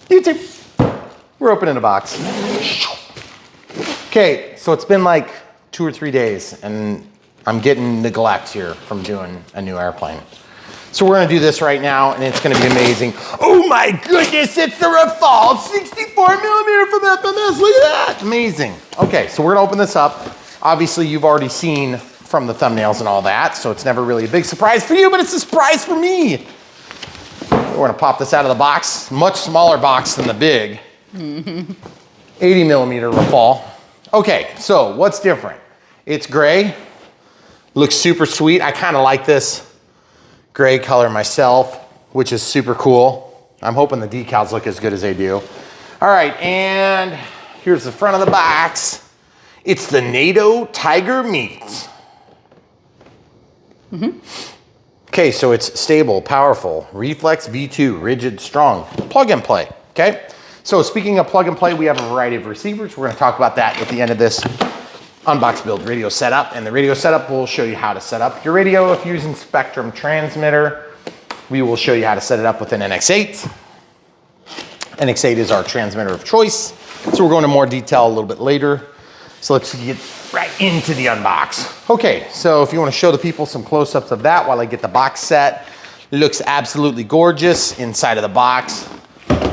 YouTube, we're opening a box. Okay, so it's been like 2 or 3 days and I'm getting neglect here from doing a new airplane. So we're gonna do this right now and it's gonna be amazing. Oh my goodness, it's the Rafale 64mm from FMS, look at that, amazing. Okay, so we're gonna open this up. Obviously you've already seen from the thumbnails and all that, so it's never really a big surprise for you, but it's a surprise for me. We're gonna pop this out of the box, much smaller box than the big 80mm Rafale. Okay, so what's different? It's gray, looks super sweet. I kind of like this gray color myself, which is super cool. I'm hoping the decals look as good as they do. All right, and here's the front of the box. It's the NATO Tiger Meat. Okay, so it's stable, powerful, reflex V2, rigid, strong, plug and play, okay? So speaking of plug and play, we have a variety of receivers. We're gonna talk about that at the end of this Unbox build radio setup. And the radio setup will show you how to set up your radio if you're using Spectrum transmitter. We will show you how to set it up with an NX8. NX8 is our transmitter of choice. So we're going into more detail a little bit later. So let's get right into the unbox. Okay, so if you want to show the people some close-ups of that while I get the box set. It looks absolutely gorgeous inside of the box.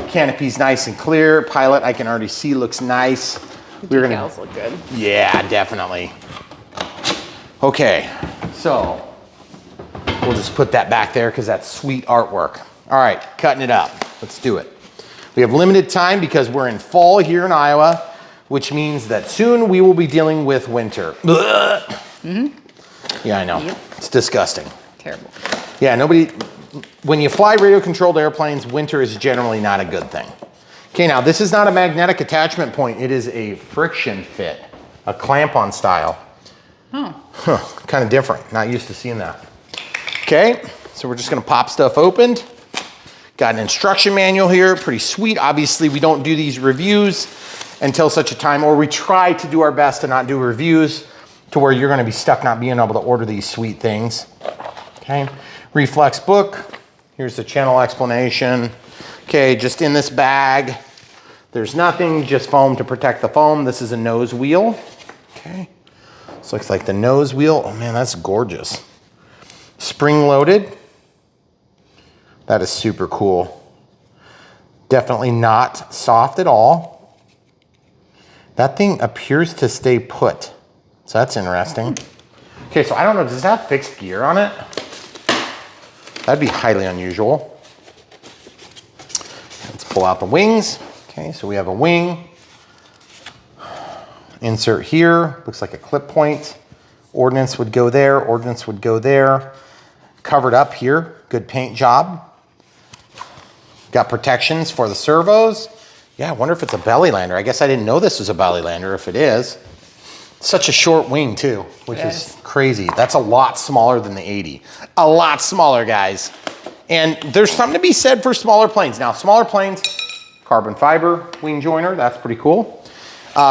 Canopy's nice and clear. Pilot, I can already see, looks nice. The decals look good. Yeah, definitely. Okay, so we'll just put that back there because that's sweet artwork. All right, cutting it up. Let's do it. We have limited time because we're in fall here in Iowa, which means that soon we will be dealing with winter. Yeah, I know. Yep. It's disgusting. Terrible. Yeah, when you fly radio controlled airplanes, winter is generally not a good thing. Okay, now this is not a magnetic attachment point. It is a friction fit, a clamp-on style. Oh. Kind of different. Not used to seeing that. Okay, so we're just gonna pop stuff open. Got an instruction manual here, pretty sweet. Obviously, we don't do these reviews until such a time, or we try to do our best to not do reviews to where you're gonna be stuck not being able to order these sweet things. Okay, reflex book. Here's the channel explanation. Okay, just in this bag, there's nothing, just foam to protect the foam. This is a nose wheel. Okay, this looks like the nose wheel. Oh man, that's gorgeous. Spring loaded. That is super cool. Definitely not soft at all. That thing appears to stay put. So that's interesting. Okay, so I don't know, does that have fixed gear on it? That'd be highly unusual. Let's pull out the wings. Okay, so we have a wing. Insert here, looks like a clip point. Ordnance would go there, Ordnance would go there. Covered up here, good paint job. Got protections for the servos. Yeah, I wonder if it's a belly lander. I guess I didn't know this was a belly lander if it is. Such a short wing too, which is crazy. That's a lot smaller than the 80. A lot smaller, guys. And there's something to be said for smaller planes. Now, smaller planes, carbon fiber wing joiner, that's pretty cool.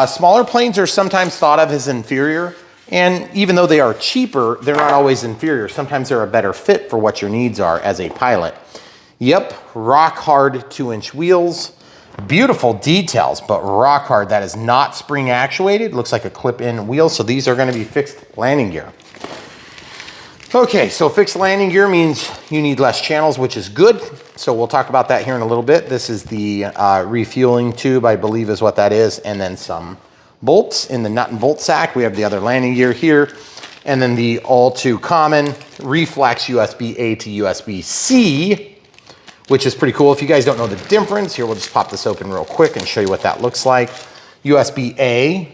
Smaller planes are sometimes thought of as inferior. And even though they are cheaper, they're not always inferior. Sometimes they're a better fit for what your needs are as a pilot. Yep, rock hard 2-inch wheels. Beautiful details, but rock hard. That is not spring actuated. Looks like a clip-in wheel, so these are gonna be fixed landing gear. Okay, so fixed landing gear means you need less channels, which is good. So we'll talk about that here in a little bit. This is the refueling tube, I believe is what that is, and then some bolts in the nut and bolt sack. We have the other landing gear here, and then the all too common reflex USB-A to USB-C, which is pretty cool. If you guys don't know the difference, here we'll just pop this open real quick and show you what that looks like. USB-A,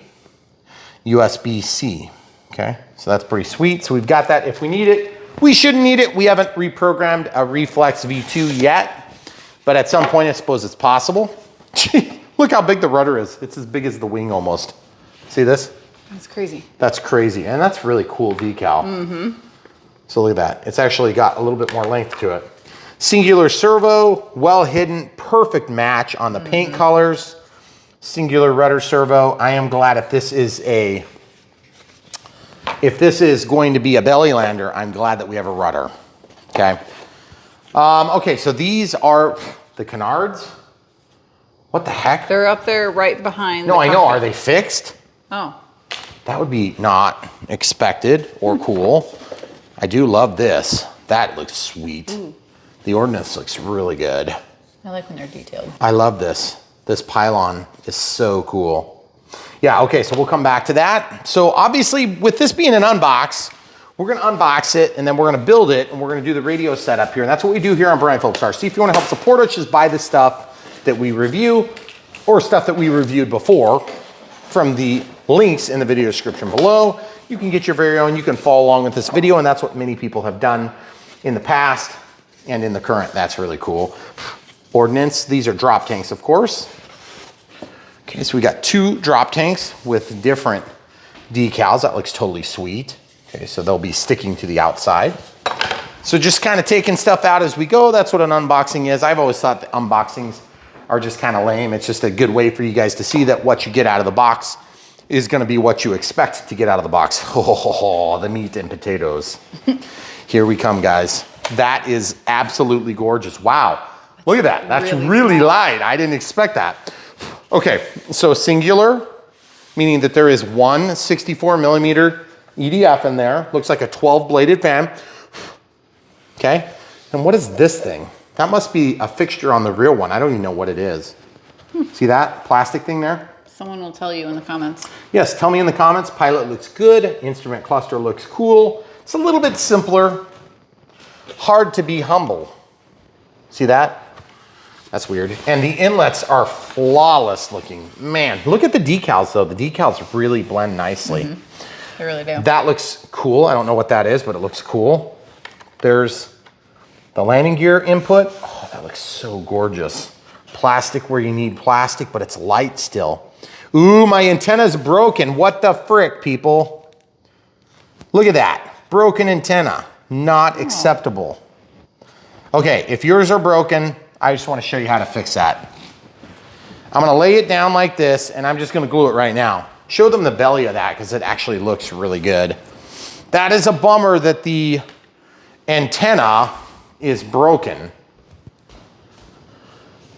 USB-C, okay? So that's pretty sweet. So we've got that if we need it. We shouldn't need it. We haven't reprogrammed a Reflex V2 yet, but at some point I suppose it's possible. Look how big the rudder is. It's as big as the wing almost. See this? That's crazy. That's crazy, and that's really cool decal. So look at that. It's actually got a little bit more length to it. Singular servo, well hidden, perfect match on the paint colors. Singular rudder servo. I am glad if this is going to be a belly lander, I'm glad that we have a rudder, okay? Okay, so these are the canards. What the heck? They're up there right behind. No, the I know. Are cockpit. they fixed? Oh. That would be not expected or cool. I do love this. That looks sweet. Ooh. The Ordnance looks really good. I like when they're detailed. I love this. This pylon is so cool. Yeah, okay, so we'll come back to that. So obviously, with this being an unbox, we're gonna unbox it and then we're gonna build it and we're gonna do the radio setup here. And that's what we do here on Brian Phillips RC. If you wanna help support us, just buy the stuff that we review or stuff that we reviewed before from the links in the video description below. You can get your very own, you can follow along with this video, and that's what many people have done in the past and in the current. That's really cool. Ordnance, these are drop tanks, of course. Okay, so we got 2 drop tanks with different decals. That looks totally sweet. Okay, so they'll be sticking to the outside. So just kind of taking stuff out as we go. That's what an unboxing is. I've always thought that unboxings are just kind of lame. It's just a good way for you guys to see that what you get out of the box is gonna be what you expect to get out of the box. Oh, the meat and potatoes. Here we come, guys. That is absolutely gorgeous. Wow, look at that. That's really light. I didn't expect that. Okay, so singular, meaning that there is one 64 millimeter EDF in there. Looks like a 12 bladed fan. Okay, and what is this thing? That must be a fixture on the real one. I don't even know what it is. See that plastic thing there? Someone will tell you in the comments. Yes, tell me in the comments. Pilot looks good. Instrument cluster looks cool. It's a little bit simpler. Hard to be humble. See that? That's weird. And the inlets are flawless looking. Man, look at the decals though. The decals really blend nicely. Mm-hmm. They really do. That looks cool. I don't know what that is, but it looks cool. There's the landing gear input. Oh, that looks so gorgeous. Plastic where you need plastic, but it's light still. Ooh, my antenna's broken. What the frick, people? Look at that. Broken antenna. Not acceptable. Okay, if yours are broken, I just want to show you how to fix that. I'm going to lay it down like this, and I'm just going to glue it right now. Show them the belly of that, because it actually looks really good. That is a bummer that the antenna is broken.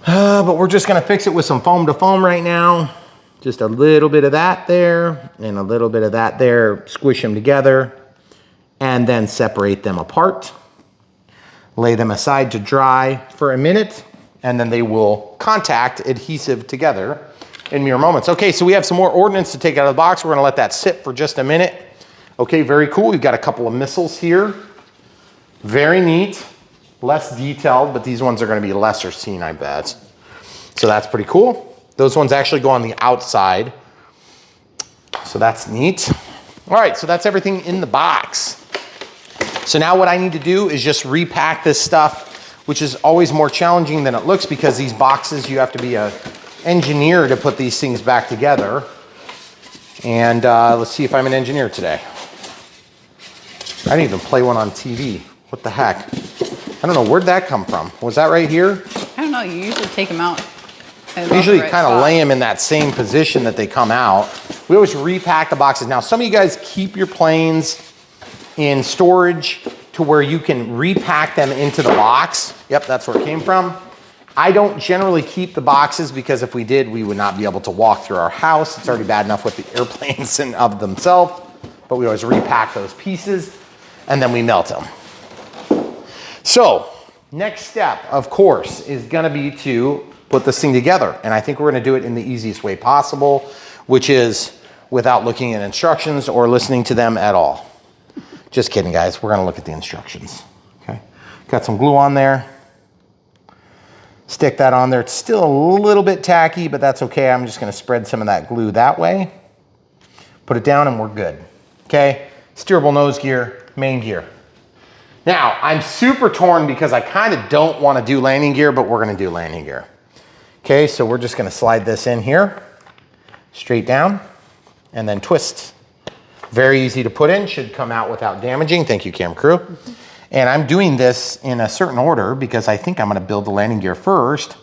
But we're just going to fix it with some foam to foam right now. Just a little bit of that there, and a little bit of that there. Squish them together, and then separate them apart. Lay them aside to dry for a minute, and then they will contact adhesive together in mere moments. Okay, so we have some more Ordnance to take out of the box. We're gonna let that sit for just a minute. Okay, very cool. We've got a couple of missiles here. Very neat, less detailed, but these ones are gonna be lesser seen, I bet. So that's pretty cool. Those ones actually go on the outside. So that's neat. All right, so that's everything in the box. So now what I need to do is just repack this stuff, which is always more challenging than it looks because these boxes, you have to be an engineer to put these things back together. And let's see if I'm an engineer today. I didn't even play one on TV. What the heck? I don't know, where'd that come from? Was that right here? I don't know, you usually take them out. Usually kind of lay them in that same position that they come out. We always repack the boxes. Now, some of you guys keep your planes in storage to where you can repack them into the box. Yep, that's where it came from. I don't generally keep the boxes because if we did, we would not be able to walk through our house. It's already bad enough with the airplanes and of themselves, but we always repack those pieces and then we melt them. So, next step, of course, is gonna be to put this thing together. And I think we're gonna do it in the easiest way possible, which is without looking at instructions or listening to them at all. Just kidding, guys. We're gonna look at the instructions, okay? Got some glue on there. Stick that on there. It's still a little bit tacky, but that's okay. I'm just gonna spread some of that glue that way. Put it down and we're good, okay? Steerable nose gear, main gear. Now, I'm super torn because I kind of don't wanna do landing gear, but we're gonna do landing gear. Okay, so we're just gonna slide this in here, straight down, and then twist. Very easy to put in, should come out without damaging. Thank you, cam crew. And I'm doing this in a certain order because I think I'm gonna build the landing gear first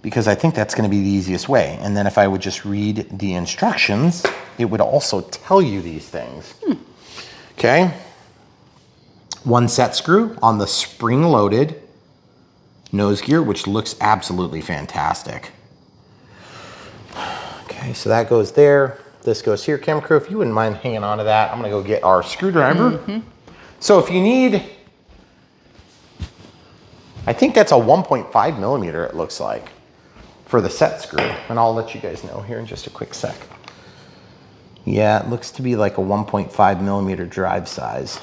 because I think that's gonna be the easiest way. And then if I would just read the instructions, it would also tell you these things. Okay, one set screw on the spring-loaded nose gear, which looks absolutely fantastic. Okay, so that goes there. This goes here. Camera crew, if you wouldn't mind hanging on to that, I'm gonna go get our screwdriver. So if you need, I think that's a 1.5 millimeter, it looks like, for the set screw. And I'll let you guys know here in just a quick sec. Yeah, it looks to be like a 1.5 millimeter drive size.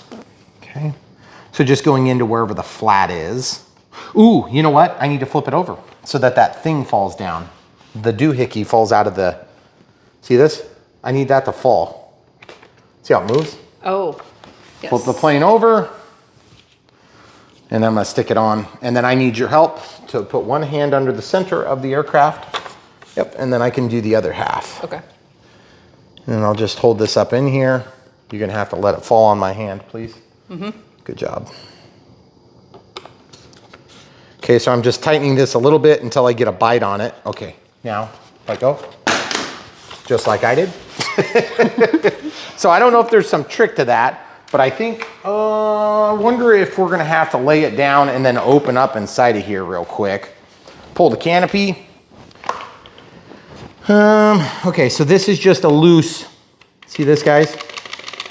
Okay, so just going into wherever the flat is. Ooh, you know what? I need to flip it over so that that thing falls down. The doohickey falls out of the, see this? I need that to fall. See how it moves? Oh, yes. Flip the plane over, and I'm gonna stick it on. And then I need your help to put one hand under the center of the aircraft. Yep, and then I can do the other half. Okay. And I'll just hold this up in here. You're gonna have to let it fall on my hand, please. Good job. Okay, so I'm just tightening this a little bit until I get a bite on it. Okay, now, let go. Just like I did. So I don't know if there's some trick to that, but I think, I wonder if we're gonna have to lay it down and then open up inside of here real quick. Pull the canopy. Okay, so this is just a loose, see this, guys?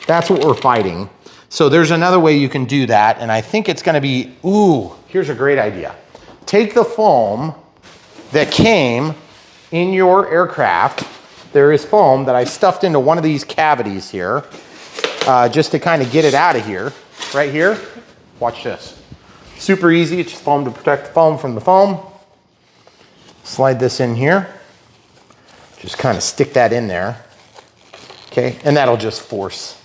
That's what we're fighting. So there's another way you can do that, and I think it's gonna be, ooh, here's a great idea. Take the foam that came in your aircraft. There is foam that I stuffed into one of these cavities here, just to kind of get it out of here. Right here, watch this. Super easy, it's just foam to protect the foam from the foam. Slide this in here. Just kind of stick that in there. Okay, and that'll just force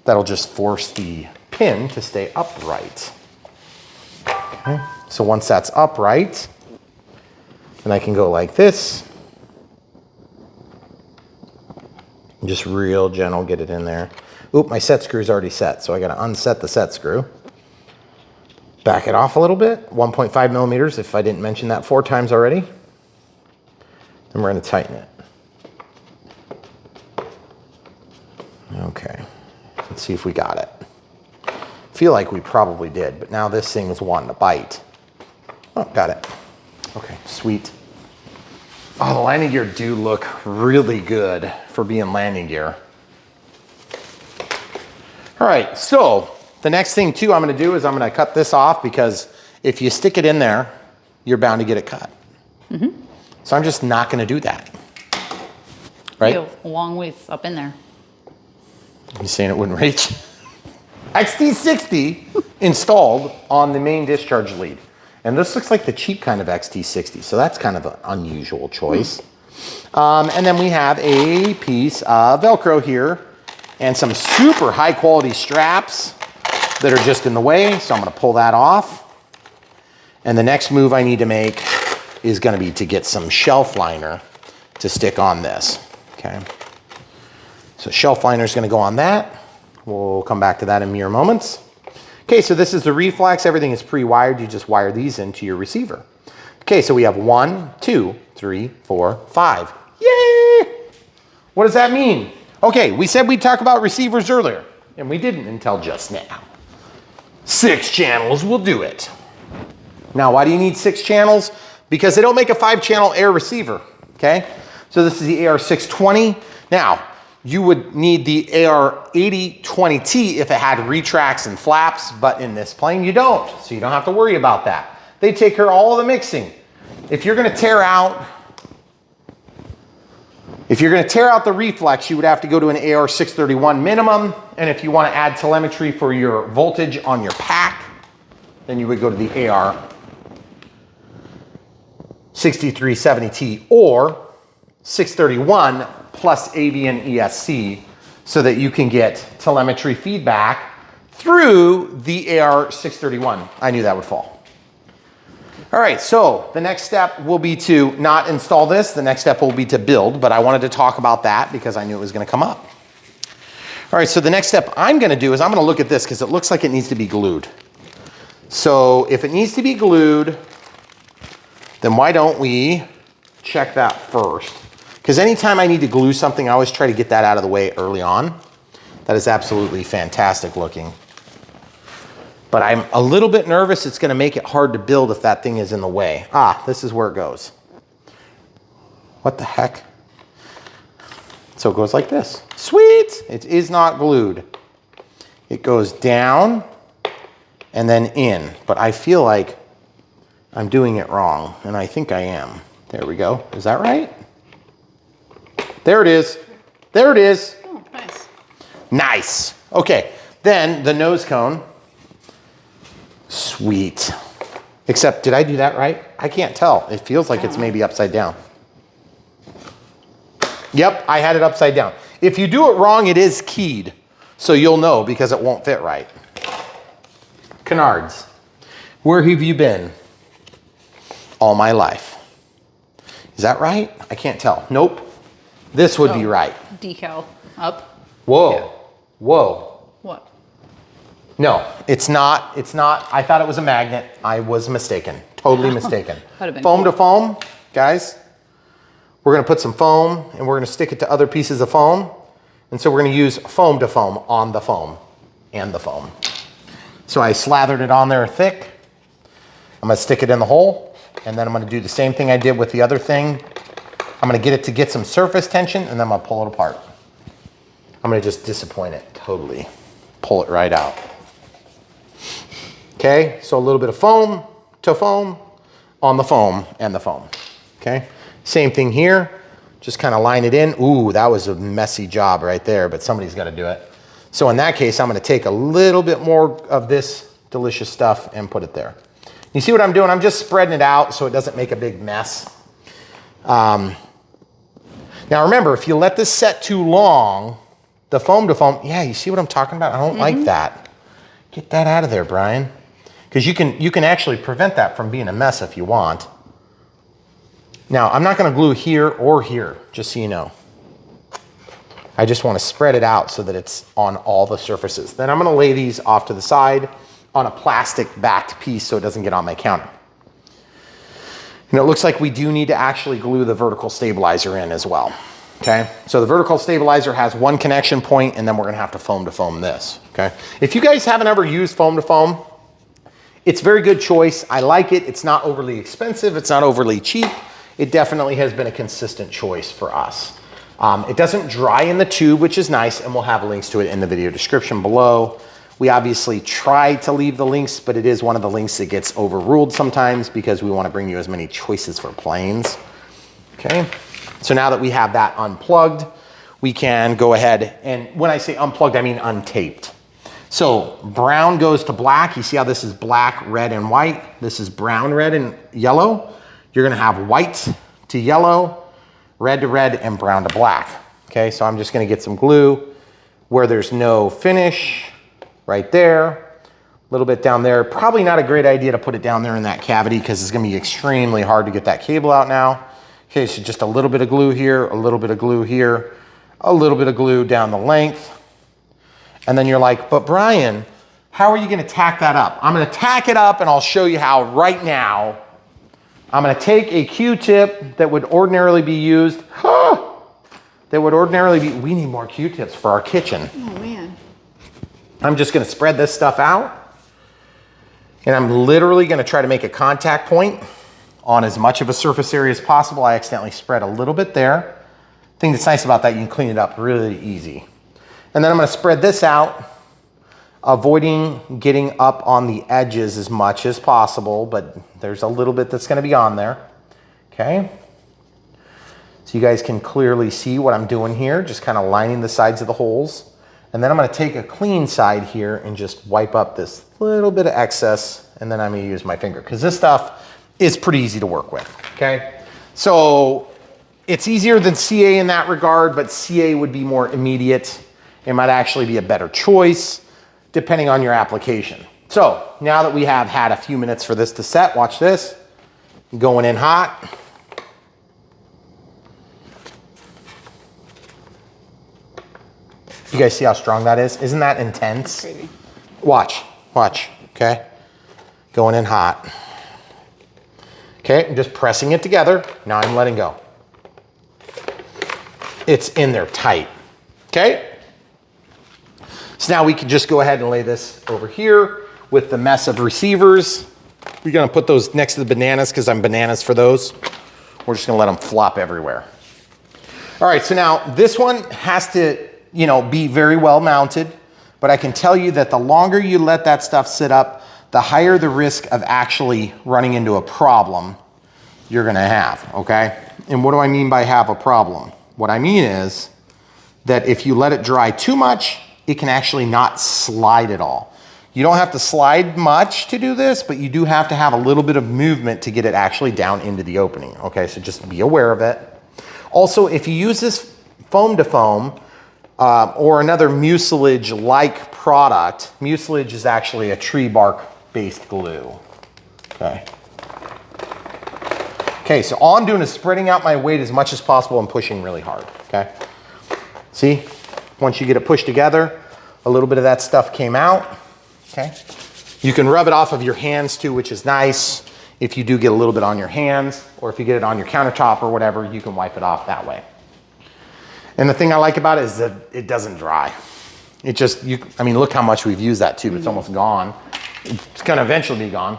the pin to stay upright. Okay, so once that's upright, then I can go like this. And just real gentle get it in there. Oop, my set screw is already set, so I gotta unset the set screw. Back it off a little bit, 1.5 millimeters if I didn't mention that 4 times already. Then we're gonna tighten it. Okay, let's see if we got it. Feel like we probably did, but now this thing is wanting to bite. Oh, got it. Okay, sweet. Oh, the landing gear do look really good for being landing gear. All right, so the next thing too I'm gonna do is I'm gonna cut this off, because if you stick it in there, you're bound to get it cut. So I'm just not gonna do that. Right? You a long ways up in there. You saying it wouldn't reach? XT60 installed on the main discharge lead. And this looks like the cheap kind of XT60, so that's kind of an unusual choice. And then we have a piece of Velcro here and some super high quality straps that are just in the way, so I'm gonna pull that off. And the next move I need to make is gonna be to get some shelf liner to stick on this, okay? So shelf liner is gonna go on that. We'll come back to that in mere moments. Okay, so this is the reflex. Everything is pre-wired. You just wire these into your receiver. Okay, so we have 1, 2, 3, 4, 5. Yay! What does that mean? Okay, we said we'd talk about receivers earlier, and we didn't until just now. 6 channels will do it. Now, why do you need 6 channels? Because they don't make a 5-channel air receiver, okay? So this is the AR620. Now, you would need the AR8020T if it had retracts and flaps, but in this plane you don't, so you don't have to worry about that. They take care of all the mixing. If you're gonna tear out the reflex, you would have to go to an AR631 minimum, and if you wanna add telemetry for your voltage on your pack, then you would go to the AR6370T or 631 plus AV and ESC, so that you can get telemetry feedback through the AR631. I knew that would fall. All right, so the next step will be to not install this. The next step will be to build, but I wanted to talk about that because I knew it was gonna come up. All right, so the next step I'm gonna do is I'm gonna look at this because it looks like it needs to be glued. So if it needs to be glued, then why don't we check that first? Because anytime I need to glue something, I always try to get that out of the way early on. That is absolutely fantastic looking. But I'm a little bit nervous it's gonna make it hard to build if that thing is in the way. Ah, this is where it goes. What the heck? So it goes like this. Sweet! It is not glued. It goes down and then in. But I feel like I'm doing it wrong, and I think I am. There we go. Is that right? There it is. There it is. Oh, nice. Nice. Okay, then the nose cone. Sweet. Except, did I do that right? I can't tell. It feels like it's maybe upside down. Yep, I had it upside down. If you do it wrong, it is keyed. So you'll know because it won't fit right. Canards, where have you been all my life? Is that right? I can't tell. Nope. This would be right. Decal up. Whoa. Yeah. Whoa. What? No, it's not. It's not. I thought it was a magnet. I was mistaken. Totally mistaken. That'd have been Foam cool. to foam, guys. We're going to put some foam and we're going to stick it to other pieces of foam. And so we're going to use foam to foam on the foam and the foam. So I slathered it on there thick. I'm going to stick it in the hole, and then I'm going to do the same thing I did with the other thing. I'm going to get it to get some surface tension, and then I'm going to pull it apart. I'm going to just disappoint it totally. Pull it right out. Okay, so a little bit of foam to foam on the foam and the foam. Okay, same thing here. Just kind of line it in. Ooh, that was a messy job right there, but somebody's got to do it. So in that case, I'm going to take a little bit more of this delicious stuff and put it there. You see what I'm doing? I'm just spreading it out so it doesn't make a big mess. Now remember, if you let this set too long, the foam to foam, yeah, you see what I'm talking about? I don't like that. Get that out of there, Brian. Because you can actually prevent that from being a mess if you want. Now, I'm not going to glue here or here, just so you know. I just want to spread it out so that it's on all the surfaces. Then I'm going to lay these off to the side on a plastic backed piece so it doesn't get on my counter. And it looks like we do need to actually glue the vertical stabilizer in as well. Okay, so the vertical stabilizer has one connection point, and then we're going to have to foam this. Okay, if you guys haven't ever used foam to foam, it's a very good choice. I like it. It's not overly expensive. It's not overly cheap. It definitely has been a consistent choice for us. It doesn't dry in the tube, which is nice, and we'll have links to it in the video description below. We obviously try to leave the links, but it is one of the links that gets overruled sometimes because we want to bring you as many choices for planes. Okay, so now that we have that unplugged, we can go ahead, and when I say unplugged, I mean untaped. So brown goes to black. You see how this is black, red, and white? This is brown, red, and yellow. You're gonna have white to yellow, red to red, and brown to black. Okay, so I'm just gonna get some glue where there's no finish, right there, a little bit down there. Probably not a great idea to put it down there in that cavity because it's gonna be extremely hard to get that cable out now. Okay, so just a little bit of glue here, a little bit of glue here, a little bit of glue down the length. And then you're like, but Brian, how are you gonna tack that up? I'm gonna tack it up and I'll show you how right now. I'm gonna take a Q-tip that would ordinarily be used, we need more Q-tips for our kitchen. Oh man. I'm just gonna spread this stuff out, and I'm literally gonna try to make a contact point on as much of a surface area as possible. I accidentally spread a little bit there. The thing that's nice about that, you can clean it up really easy. And then I'm gonna spread this out, avoiding getting up on the edges as much as possible, but there's a little bit that's gonna be on there, okay? So you guys can clearly see what I'm doing here, just kind of lining the sides of the holes. And then I'm gonna take a clean side here and just wipe up this little bit of excess, and then I'm gonna use my finger, because this stuff is pretty easy to work with, okay? So it's easier than CA in that regard, but CA would be more immediate. It might actually be a better choice, depending on your application. So now that we have had a few minutes for this to set, watch this, going in hot. You guys see how strong that is? Isn't that intense? Crazy. Watch, okay? Going in hot. Okay, I'm just pressing it together. Now I'm letting go. It's in there tight, okay? So now we can just go ahead and lay this over here with the mess of receivers. We're gonna put those next to the bananas because I'm bananas for those. We're just gonna let them flop everywhere. All right, so now this one has to, you know, be very well mounted, but I can tell you that the longer you let that stuff sit up, the higher the risk of actually running into a problem you're gonna have, okay? And what do I mean by have a problem? What I mean is that if you let it dry too much, it can actually not slide at all. You don't have to slide much to do this, but you do have to have a little bit of movement to get it actually down into the opening, okay? So just be aware of it. Also, if you use this foam to foam or another mucilage-like product, mucilage is actually a tree bark-based glue, okay? Okay, so all I'm doing is spreading out my weight as much as possible and pushing really hard, okay? See, once you get it pushed together, a little bit of that stuff came out, okay? You can rub it off of your hands too, which is nice. If you do get a little bit on your hands, or if you get it on your countertop or whatever, you can wipe it off that way. And the thing I like about it is that it doesn't dry. It just, I mean, look how much we've used that tube. It's almost gone. It's gonna eventually be gone.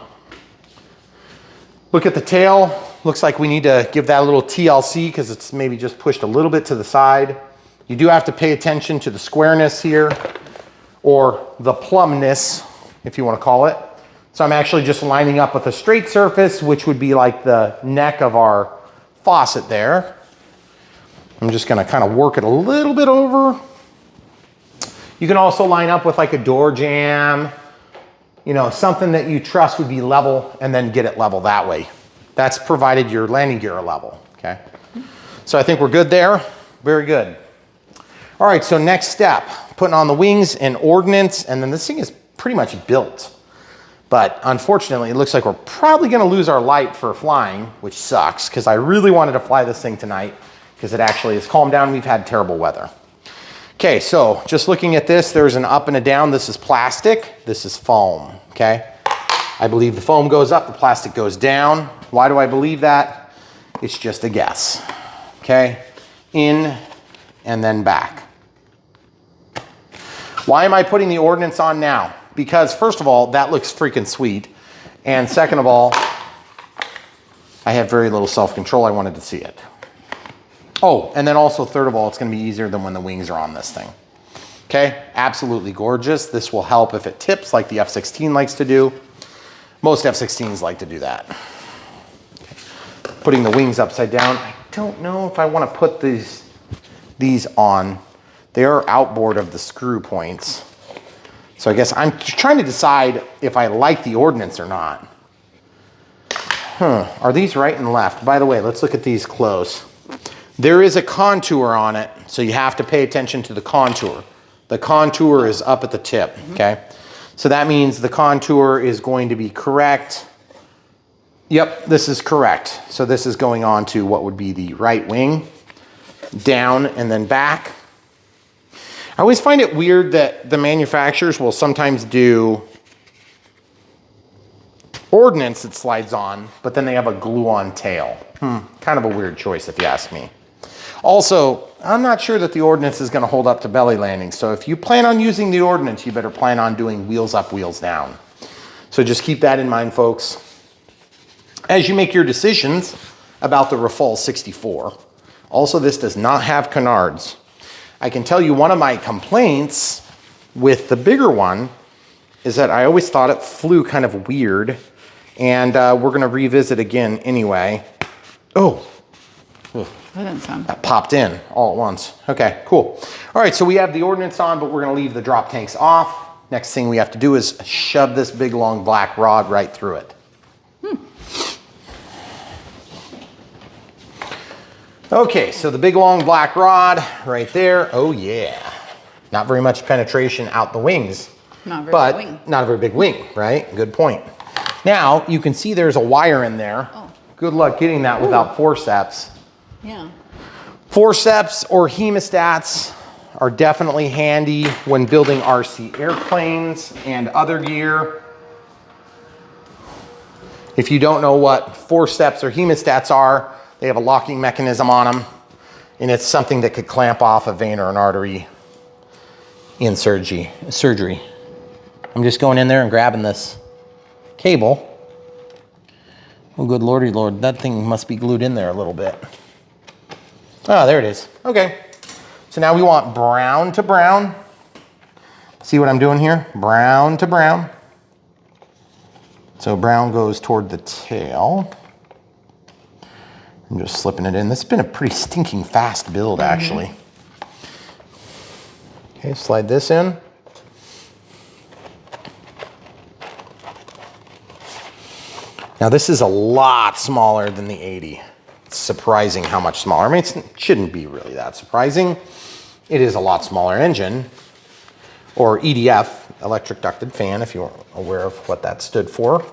Look at the tail. Looks like we need to give that a little TLC because it's maybe just pushed a little bit to the side. You do have to pay attention to the squareness here, or the plumbness, if you want to call it. So I'm actually just lining up with a straight surface, which would be like the neck of our faucet there. I'm just going to kind of work it a little bit over. You can also line up with like a door jamb, you know, something that you trust would be level, and then get it level that way. That's provided your landing gear are level, okay? So I think we're good there. Very good. All right, so next step, putting on the wings and Ordnance, and then this thing is pretty much built. But unfortunately, it looks like we're probably gonna lose our light for flying, which sucks, because I really wanted to fly this thing tonight, because it actually has calmed down. We've had terrible weather. Okay, so just looking at this, there's an up and a down. This is plastic, this is foam, okay? I believe the foam goes up, the plastic goes down. Why do I believe that? It's just a guess, okay? In and then back. Why am I putting the Ordnance on now? Because first of all, that looks freaking sweet. And second of all, I have very little self-control. I wanted to see it. Oh, and then also third of all, it's gonna be easier than when the wings are on this thing. Okay, absolutely gorgeous. This will help if it tips like the F-16 likes to do. Most F-16s like to do that. Okay. Putting the wings upside down. I don't know if I wanna put these on. They are outboard of the screw points. So I guess I'm trying to decide if I like the Ordnance or not. Are these right and left? By the way, let's look at these close. There is a contour on it, so you have to pay attention to the contour. The contour is up at the tip, okay? So that means the contour is going to be correct. Yep, this is correct. So this is going on to what would be the right wing, down and then back. I always find it weird that the manufacturers will sometimes do Ordnance that slides on, but then they have a glue-on tail. Kind of a weird choice if you ask me. Also, I'm not sure that the Ordnance is gonna hold up to belly landing, so if you plan on using the Ordnance, you better plan on doing wheels up, wheels down. So just keep that in mind, folks. As you make your decisions about the Rafale 64, also this does not have canards. I can tell you one of my complaints with the bigger one is that I always thought it flew kind of weird, and we're gonna revisit again anyway. Oh, that popped in all at once. Okay, cool. All right, so we have the Ordnance on, but we're gonna leave the drop tanks off. Next thing we have to do is shove this big long black rod right through it. Okay, so the big long black rod right there. Oh yeah. Not very much penetration out the wings. Not very but big wing. not a very big wing, right? Good point. Now, you can see there's a wire in there. Oh. Good luck getting that without forceps. Yeah. Forceps or hemostats are definitely handy when building RC airplanes and other gear. If you don't know what forceps or hemostats are, they have a locking mechanism on them, and it's something that could clamp off a vein or an artery in surgery. I'm just going in there and grabbing this cable. Oh, good lordy lord, that thing must be glued in there a little bit. Oh, there it is. Okay. So now we want brown to brown. See what I'm doing here? Brown to brown. So brown goes toward the tail. I'm just slipping it in. This has been a pretty stinking fast build, actually. Okay, slide this in. Now this is a lot smaller than the 80. It's surprising how much smaller. I mean, it shouldn't be really that surprising. It is a lot smaller engine, or EDF, electric ducted fan, if you weren't aware of what that stood for.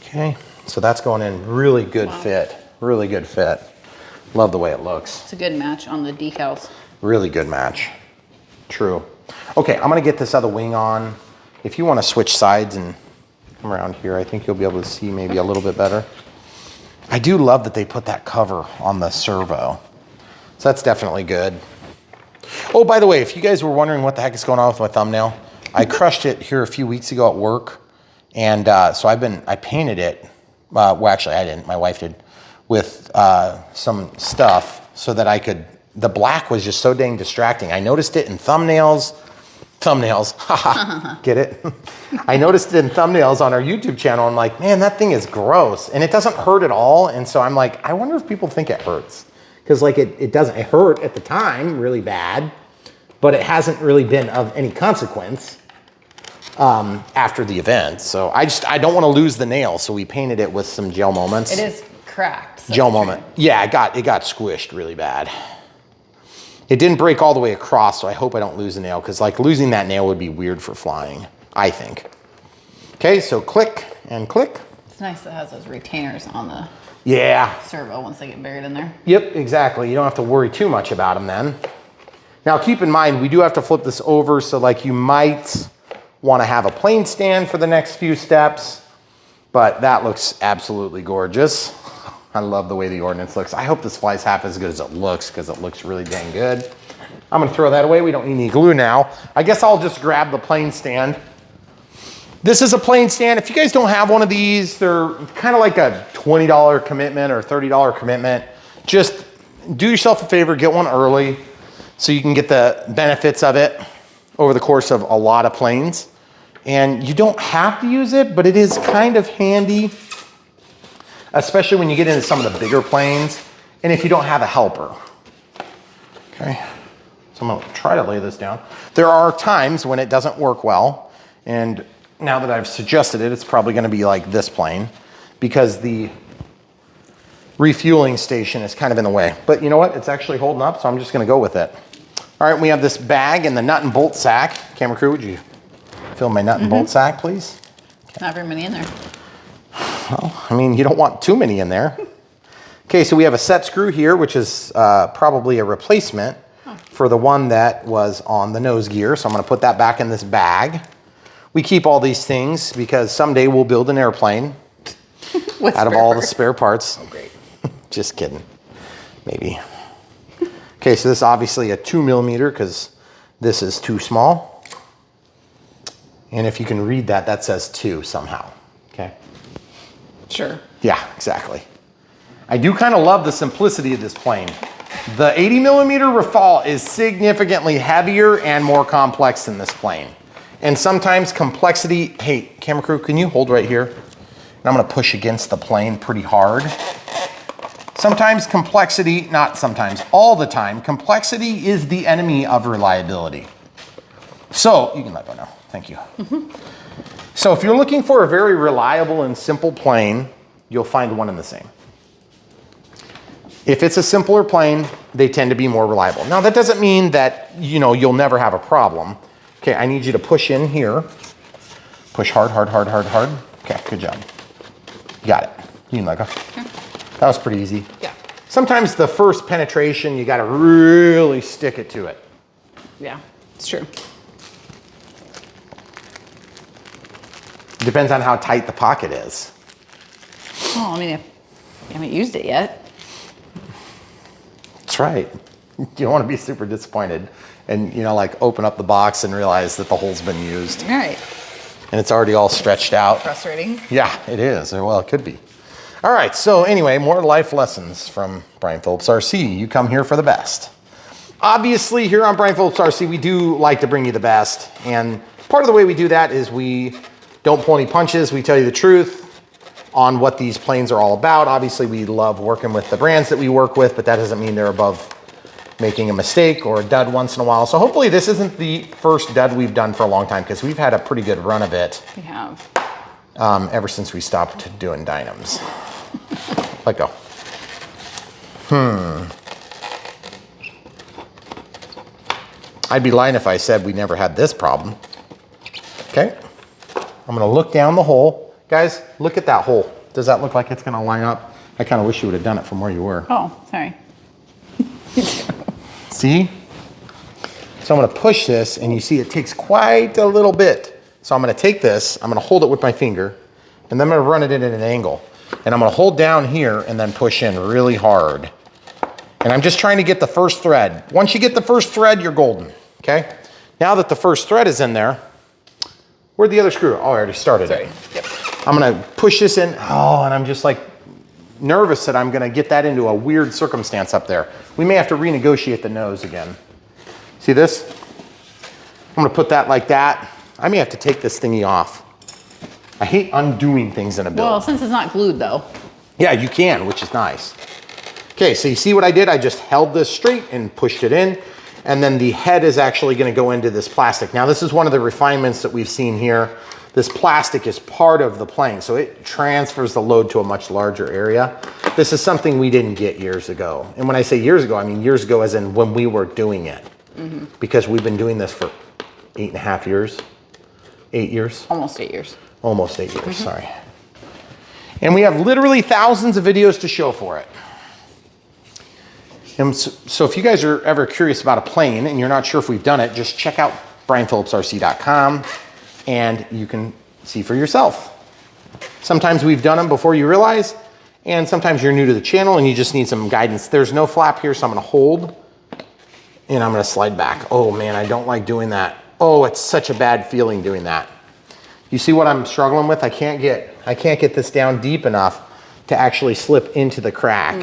Okay, so that's going in really good fit, really good fit. Love the way it looks. It's a good match on the decals. Really good match, true. Okay, I'm gonna get this other wing on. If you wanna switch sides and come around here, I think you'll be able to see maybe a little bit better. I do love that they put that cover on the servo. So that's definitely good. Oh, by the way, if you guys were wondering what the heck is going on with my thumbnail, I crushed it here a few weeks ago at work. And so I painted it, well actually I didn't, my wife did, with some stuff so that I could, the black was just so dang distracting. I noticed it in thumbnails, haha, get it? I noticed it in thumbnails on our YouTube channel. I'm like, man, that thing is gross. And it doesn't hurt at all. And so I'm like, I wonder if people think it hurts. Because like it doesn't, it hurt at the time really bad, but it hasn't really been of any consequence after the event. So I don't want to lose the nail. So we painted it with some gel moments. It is cracked. So gel moment. Yeah, it got squished really bad. It didn't break all the way across, so I hope I don't lose a nail, because like losing that nail would be weird for flying, I think. Okay, so click and click. It's nice that it has those retainers on the servo once they get buried in there. Yep, exactly. You don't have to worry too much about them then. Now keep in mind, we do have to flip this over, so like you might want to have a plane stand for the next few steps, but that looks absolutely gorgeous. I love the way the Ordnance looks. I hope this flies half as good as it looks, because it looks really dang good. I'm gonna throw that away. We don't need any glue now. I guess I'll just grab the plane stand. This is a plane stand. If you guys don't have one of these, they're kind of like a $20 commitment or $30 commitment. Just do yourself a favor, get one early so you can get the benefits of it over the course of a lot of planes. And you don't have to use it, but it is kind of handy, especially when you get into some of the bigger planes and if you don't have a helper. Okay, so I'm gonna try to lay this down. There are times when it doesn't work well, and now that I've suggested it, it's probably gonna be like this plane, because the refueling station is kind of in the way. But you know what, it's actually holding up, so I'm just gonna go with it. All right, we have this bag and the nut and bolt sack. Camera crew, would you fill my nut and bolt sack, please? Not very many in there. Well, I mean, you don't want too many in there. Okay, so we have a set screw here, which is probably a replacement for the one that was on the nose gear. So I'm gonna put that back in this bag. We keep all these things because someday we'll build an airplane out of all the spare parts. Oh, great. Just kidding, maybe. Okay, so this is obviously a 2mm because this is too small. And if you can read that, that says 2 somehow, okay? Sure. Yeah, exactly. I do kind of love the simplicity of this plane. The 80mm Rafale is significantly heavier and more complex than this plane. And sometimes complexity, hey, camera crew, can you hold right here? And I'm gonna push against the plane pretty hard. Sometimes complexity, not sometimes, all the time, complexity is the enemy of reliability. So, you can let go now, thank you. So if you're looking for a very reliable and simple plane, you'll find one in the same. If it's a simpler plane, they tend to be more reliable. Now that doesn't mean that, you know, you'll never have a problem. Okay, I need you to push in here. Push hard, hard, hard, hard, hard. Okay, good job. You got it. You can let go. Okay. That was pretty easy. Yeah. Sometimes the first penetration, you gotta really stick it to it. Yeah, it's true. Depends on how tight the pocket is. Well, I mean, if you haven't used it yet. That's right. You don't want to be super disappointed and, you know, like open up the box and realize that the hole's been used. All right. And it's already all stretched out. Frustrating. Yeah, it is. Well, it could be. All right, so anyway, more life lessons from Brian Phillips RC. You come here for the best. Obviously, here on Brian Phillips RC, we do like to bring you the best. And part of the way we do that is we don't pull any punches. We tell you the truth on what these planes are all about. Obviously, we love working with the brands that we work with, but that doesn't mean they're above making a mistake or a dud once in a while. So hopefully this isn't the first dud we've done for a long time, because we've had a pretty good run of it. We have. Ever since we stopped doing dynos. Let go. I'd be lying if I said we never had this problem. Okay. I'm gonna look down the hole. Guys, look at that hole. Does that look like it's gonna line up? I kind of wish you would have done it from where you were. Oh, sorry. See? So I'm gonna push this, and you see it takes quite a little bit. So I'm gonna take this, I'm gonna hold it with my finger, and then I'm gonna run it in at an angle. And I'm gonna hold down here and then push in really hard. And I'm just trying to get the first thread. Once you get the first thread, you're golden, okay? Now that the first thread is in there, where'd the other screw? Oh, I already started it. Yep. I'm gonna push this in. Oh, and I'm just like nervous that I'm gonna get that into a weird circumstance up there. We may have to renegotiate the nose again. See this? I'm gonna put that like that. I may have to take this thingy off. I hate undoing things in a build. Well, since it's not glued though. Yeah, you can, which is nice. Okay, so you see what I did? I just held this straight and pushed it in, and then the head is actually gonna go into this plastic. Now this is one of the refinements that we've seen here. This plastic is part of the plane, so it transfers the load to a much larger area. This is something we didn't get years ago. And when I say years ago, I mean years ago as in when we were doing it. Because we've been doing this for 8.5 years, 8 years. Almost 8 years. Almost 8 years, sorry. And we have literally thousands of videos to show for it. And so if you guys are ever curious about a plane and you're not sure if we've done it, just check out brianphillipsrc.com and you can see for yourself. Sometimes we've done them before you realize, and sometimes you're new to the channel and you just need some guidance. There's no flap here, so I'm gonna hold and I'm gonna slide back. Oh man, I don't like doing that. Oh, it's such a bad feeling doing that. You see what I'm struggling with? I can't get this down deep enough to actually slip into the crack.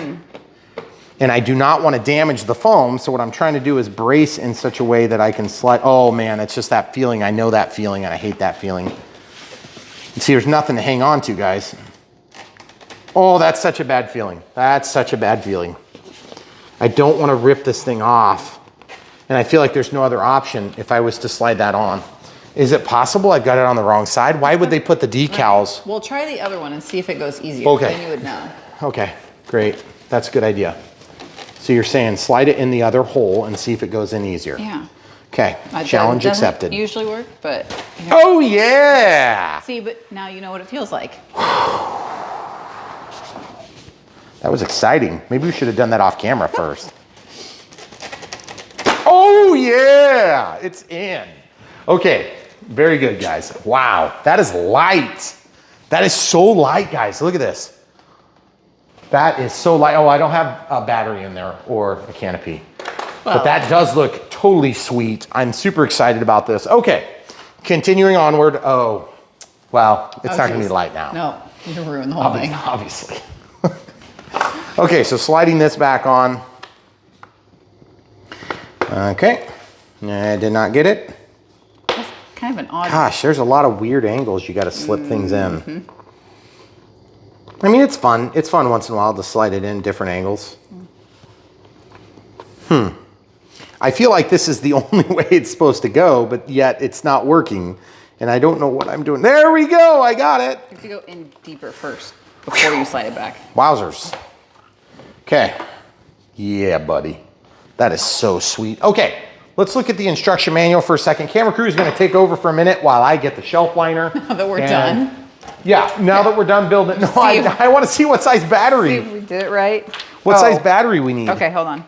And I do not want to damage the foam, so what I'm trying to do is brace in such a way that I can slide. Oh man, it's just that feeling. I know that feeling and I hate that feeling. You see, there's nothing to hang on to, guys. Oh, that's such a bad feeling. That's such a bad feeling. I don't want to rip this thing off. And I feel like there's no other option if I was to slide that on. Is it possible I've got it on the wrong side? Why would they put the decals? Right. We'll try the other one and see if it goes easier. Okay. Then you would know. Okay, great. That's a good idea. So you're saying slide it in the other hole and see if it goes in easier. Yeah. Okay, challenge accepted. Usually work, but. Oh yeah! See, but now you know what it feels like. That was exciting. Maybe we should have done that off camera first. Oh yeah, it's in. Okay, very good, guys. Wow, that is light. That is so light, guys. Look at this. That is so light. Oh, I don't have a battery in there or a canopy. Well, but that does look totally sweet. I'm super excited about this. Okay, continuing onward. Oh, well, it's not gonna be light now. No, you ruined the whole thing. Obviously. Okay, so sliding this back on. Okay, I did not get it. That's kind of an odd. Gosh, there's a lot of weird angles you got to slip things in. I mean, it's fun. It's fun once in a while to slide it in different angles. I feel like this is the only way it's supposed to go, but yet it's not working. And I don't know what I'm doing. There we go. I got it. You have to go in deeper first before you slide it back. Wowzers. Okay. Yeah, buddy. That is so sweet. Okay, let's look at the instruction manual for a second. Camera crew is going to take over for a minute while I get the shelf liner. Now that we're done. Yeah, now that we're done building. No, I want to see what size battery. See if we did it right. What size battery we need. Okay, hold on.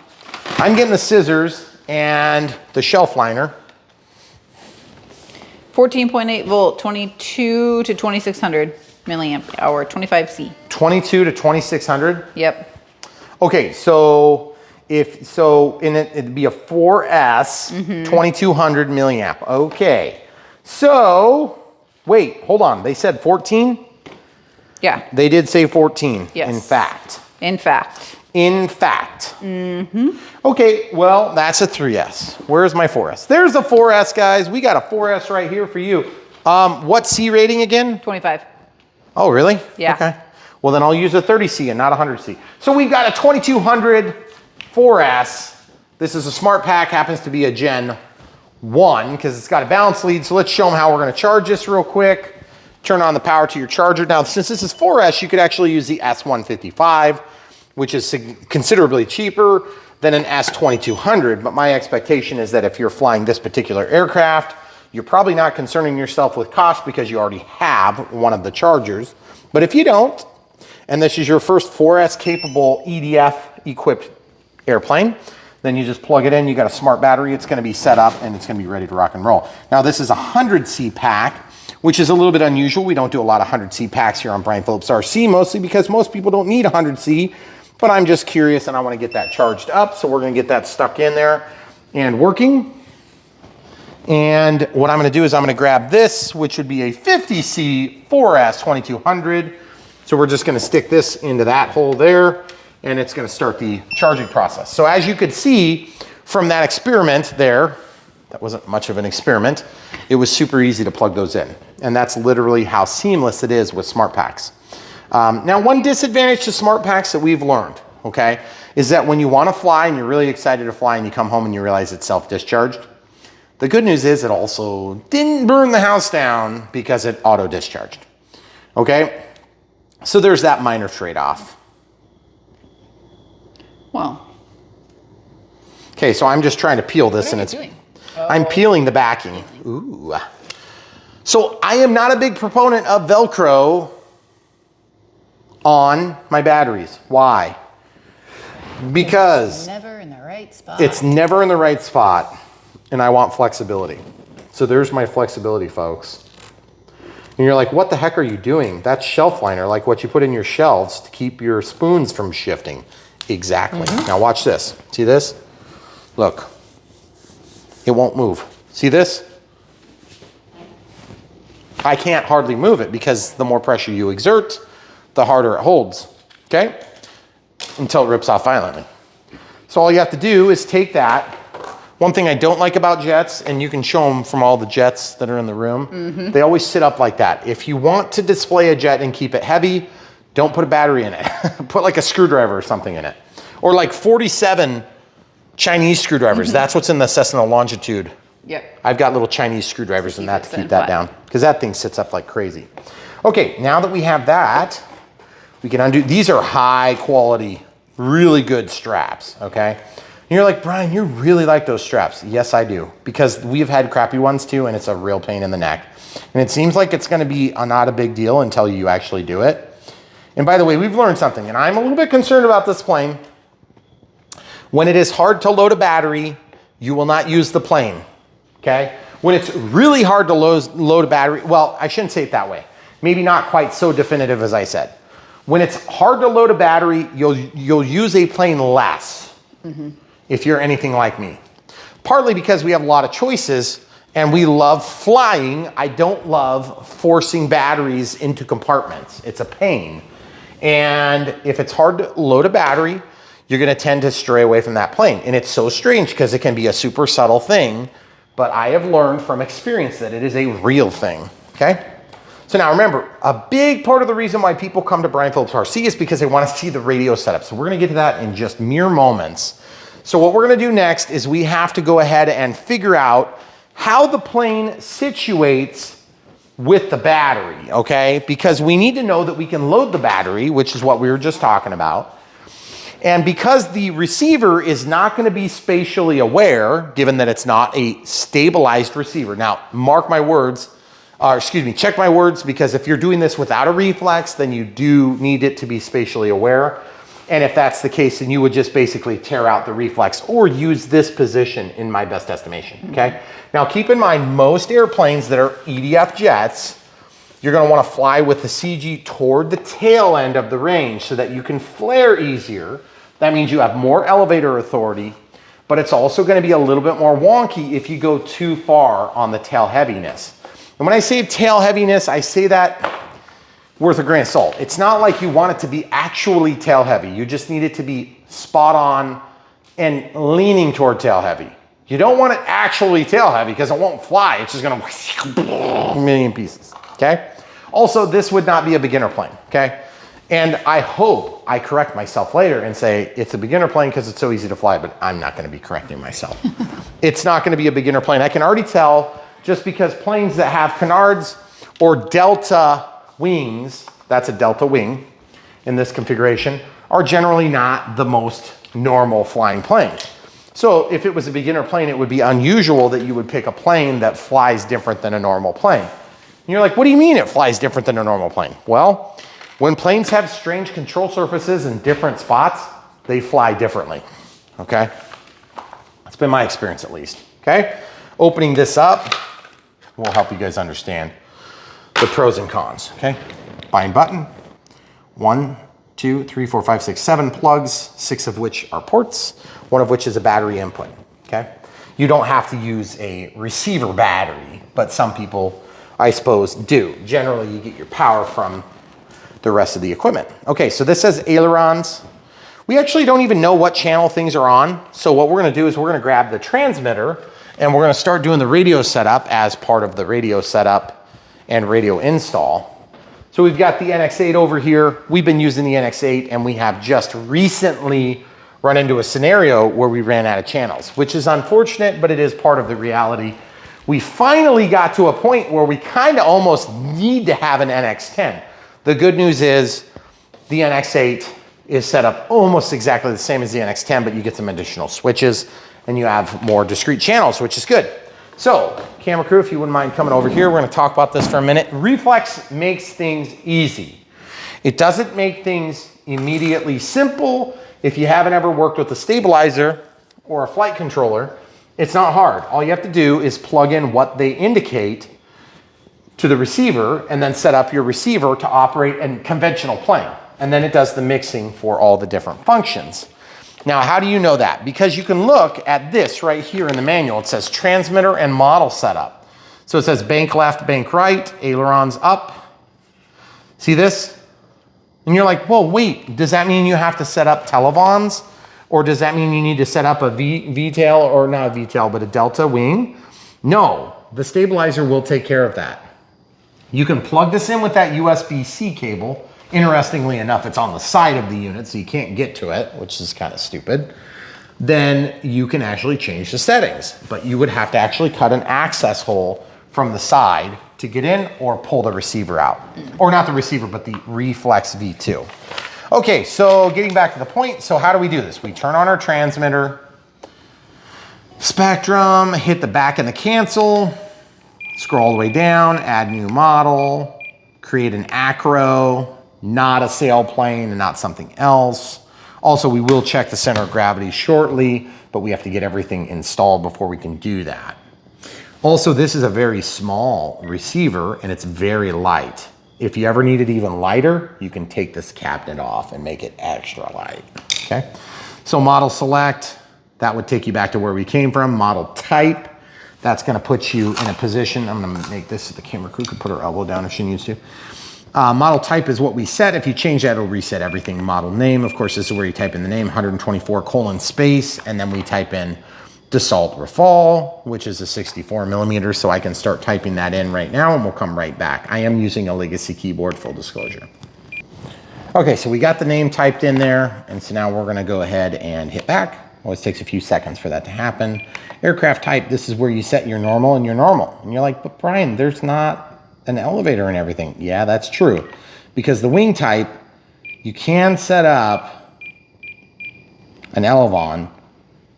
I'm getting the scissors and the shelf liner. 14.8 volt, 22 to 2600 milliamp hour, 25C. 22 to 2600? Yep. Okay, so it'd be a 4S, 2200 milliamp. Okay. So, wait, hold on. They said 14? Yeah. They did say 14, Yes. in fact. In fact. In fact. Okay, well, that's a 3S. Where's my 4S? There's a 4S, guys. We got a 4S right here for you. What C rating again? 25. Oh, really? Yeah. Okay. Well, then I'll use a 30C and not a 100C. So we've got a 2200 4S. This is a smart pack, happens to be a Gen 1 because it's got a balance lead. So let's show them how we're going to charge this real quick. Turn on the power to your charger. Now, since this is 4S, you could actually use the S155, which is considerably cheaper than an S2200. But my expectation is that if you're flying this particular aircraft, you're probably not concerning yourself with cost because you already have one of the chargers. But if you don't, and this is your first 4S capable EDF equipped airplane, then you just plug it in, you got a smart battery, it's gonna be set up and it's gonna be ready to rock and roll. Now this is a 100C pack, which is a little bit unusual. We don't do a lot of 100C packs here on Brian Phillips RC, mostly because most people don't need 100C, but I'm just curious and I wanna get that charged up, so we're gonna get that stuck in there and working. And what I'm gonna do is I'm gonna grab this, which would be a 50C 4S 2200. So we're just gonna stick this into that hole there, and it's gonna start the charging process. So as you could see from that experiment there, that wasn't much of an experiment, it was super easy to plug those in. And that's literally how seamless it is with smart packs. Now, one disadvantage to smart packs that we've learned, okay, is that when you wanna fly and you're really excited to fly and you come home and you realize it's self-discharged, the good news is it also didn't burn the house down because it auto-discharged, okay? So there's that minor trade-off. Well. Okay, so I'm just trying to peel this and What are it's... you doing? I'm peeling the backing. Ooh. So I am not a big proponent of Velcro on my batteries. Why? Because It's never in the right spot. it's never in the right spot and I want flexibility. So there's my flexibility, folks. And you're like, what the heck are you doing? That's shelf liner, like what you put in your shelves to keep your spoons from shifting. Exactly. Now watch this. See this? Look. It won't move. See this? I can't hardly move it because the more pressure you exert, the harder it holds. Okay? Until it rips off violently. So all you have to do is take that. One thing I don't like about jets, and you can show them from all the jets that are in the room, they always sit up like that. If you want to display a jet and keep it heavy, don't put a battery in it. Put like a screwdriver or something in it. Or like 47 Chinese screwdrivers. That's what's in the Cessna Longitude. Yep. I've got little Chinese screwdrivers in that to keep it that flat. down. Because that thing sits up like crazy. Okay, now that we have that, we can undo. These are high quality, really good straps, okay? And you're like, Brian, you really like those straps. Yes, I do. Because we've had crappy ones too, and it's a real pain in the neck. And it seems like it's gonna be not a big deal until you actually do it. And by the way, we've learned something, and I'm a little bit concerned about this plane. When it is hard to load a battery, you will not use the plane, okay? When it's really hard to load a battery, well, I shouldn't say it that way. Maybe not quite so definitive as I said. When it's hard to load a battery, you'll use a plane less if you're anything like me. Partly because we have a lot of choices and we love flying. I don't love forcing batteries into compartments. It's a pain. And if it's hard to load a battery, you're gonna tend to stray away from that plane. And it's so strange because it can be a super subtle thing, but I have learned from experience that it is a real thing, okay? So now remember, a big part of the reason why people come to Brian Phillips RC is because they wanna see the radio setup. So we're gonna get to that in just mere moments. So what we're gonna do next is we have to go ahead and figure out how the plane situates with the battery, okay? Because we need to know that we can load the battery, which is what we were just talking about. And because the receiver is not gonna be spatially aware, given that it's not a stabilized receiver. Now, mark my words, check my words, because if you're doing this without a reflex, then you do need it to be spatially aware. And if that's the case, then you would just basically tear out the reflex or use this position in my best estimation, okay? Now keep in mind, most airplanes that are EDF jets, you're gonna wanna fly with the CG toward the tail end of the range so that you can flare easier. That means you have more elevator authority, but it's also gonna be a little bit more wonky if you go too far on the tail heaviness. And when I say tail heaviness, I say that worth a grain of salt. It's not like you want it to be actually tail heavy. You just need it to be spot on and leaning toward tail heavy. You don't want it actually tail heavy because it won't fly. It's just gonna a million pieces, okay? Also, this would not be a beginner plane, okay? And I hope I correct myself later and say it's a beginner plane because it's so easy to fly, but I'm not gonna be correcting myself. It's not gonna be a beginner plane. I can already tell just because planes that have canards or delta wings, that's a delta wing in this configuration, are generally not the most normal flying planes. So if it was a beginner plane, it would be unusual that you would pick a plane that flies different than a normal plane. And you're like, what do you mean it flies different than a normal plane? Well, when planes have strange control surfaces in different spots, they fly differently, okay? That's been my experience at least, okay? Opening this up will help you guys understand the pros and cons, okay? Bind button, 1, 2, 3, 4, 5, 6, 7 plugs, 6 of which are ports, 1 of which is a battery input, okay? You don't have to use a receiver battery, but some people, I suppose, do. Generally, you get your power from the rest of the equipment. Okay, so this says ailerons. We actually don't even know what channel things are on. So what we're gonna do is we're gonna grab the transmitter and we're gonna start doing the radio setup as part of the radio setup and radio install. So we've got the NX8 over here. We've been using the NX8 and we have just recently run into a scenario where we ran out of channels, which is unfortunate, but it is part of the reality. We finally got to a point where we kind of almost need to have an NX10. The good news is the NX8 is set up almost exactly the same as the NX10, but you get some additional switches and you have more discrete channels, which is good. So, camera crew, if you wouldn't mind coming over here, we're gonna talk about this for a minute. Reflex makes things easy. It doesn't make things immediately simple. If you haven't ever worked with a stabilizer or a flight controller, it's not hard. All you have to do is plug in what they indicate to the receiver and then set up your receiver to operate a conventional plane. And then it does the mixing for all the different functions. Now, how do you know that? Because you can look at this right here in the manual. It says transmitter and model setup. So it says bank left, bank right, ailerons up. See this? And you're like, well, wait, does that mean you have to set up televons? Or does that mean you need to set up a V-tail, or not a V-tail, but a delta wing? No, the stabilizer will take care of that. You can plug this in with that USB-C cable. Interestingly enough, it's on the side of the unit, so you can't get to it, which is kind of stupid. Then you can actually change the settings, but you would have to actually cut an access hole from the side to get in or pull the receiver out. Or not the receiver, but the Reflex V2. Okay, so getting back to the point, so how do we do this? We turn on our transmitter, spectrum, hit the back and the cancel, scroll all the way down, add new model, create an acro, not a sailplane and not something else. Also, we will check the center of gravity shortly, but we have to get everything installed before we can do that. Also, this is a very small receiver and it's very light. If you ever need it even lighter, you can take this cabinet off and make it extra light, okay? So model select, that would take you back to where we came from. Model type, that's gonna put you in a position. I'm gonna make this so the camera crew can put her elbow down if she needs to. Model type is what we set. If you change that, it'll reset everything. Model name, of course, this is where you type in the name, 124 : space, and then we type in Dassault Rafale, which is a 64mm, so I can start typing that in right now and we'll come right back. I am using a legacy keyboard, full disclosure. Okay, so we got the name typed in there, and so now we're gonna go ahead and hit back. Always takes a few seconds for that to happen. Aircraft type, this is where you set your normal and your normal. And you're like, but Brian, there's not an elevator and everything. Yeah, that's true. Because the wing type, you can set up an elevon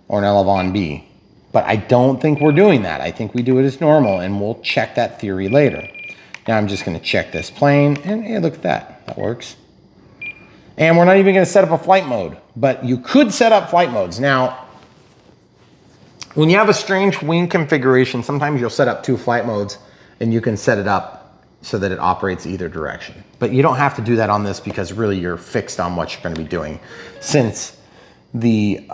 or an elevon B, but I don't think we're doing that. I think we do it as normal, and we'll check that theory later. Now I'm just gonna check this plane, and hey, look at that, that works. And we're not even gonna set up a flight mode, but you could set up flight modes. Now, when you have a strange wing configuration, sometimes you'll set up 2 flight modes, and you can set it up so that it operates either direction. But you don't have to do that on this because really you're fixed on what you're gonna be doing, since the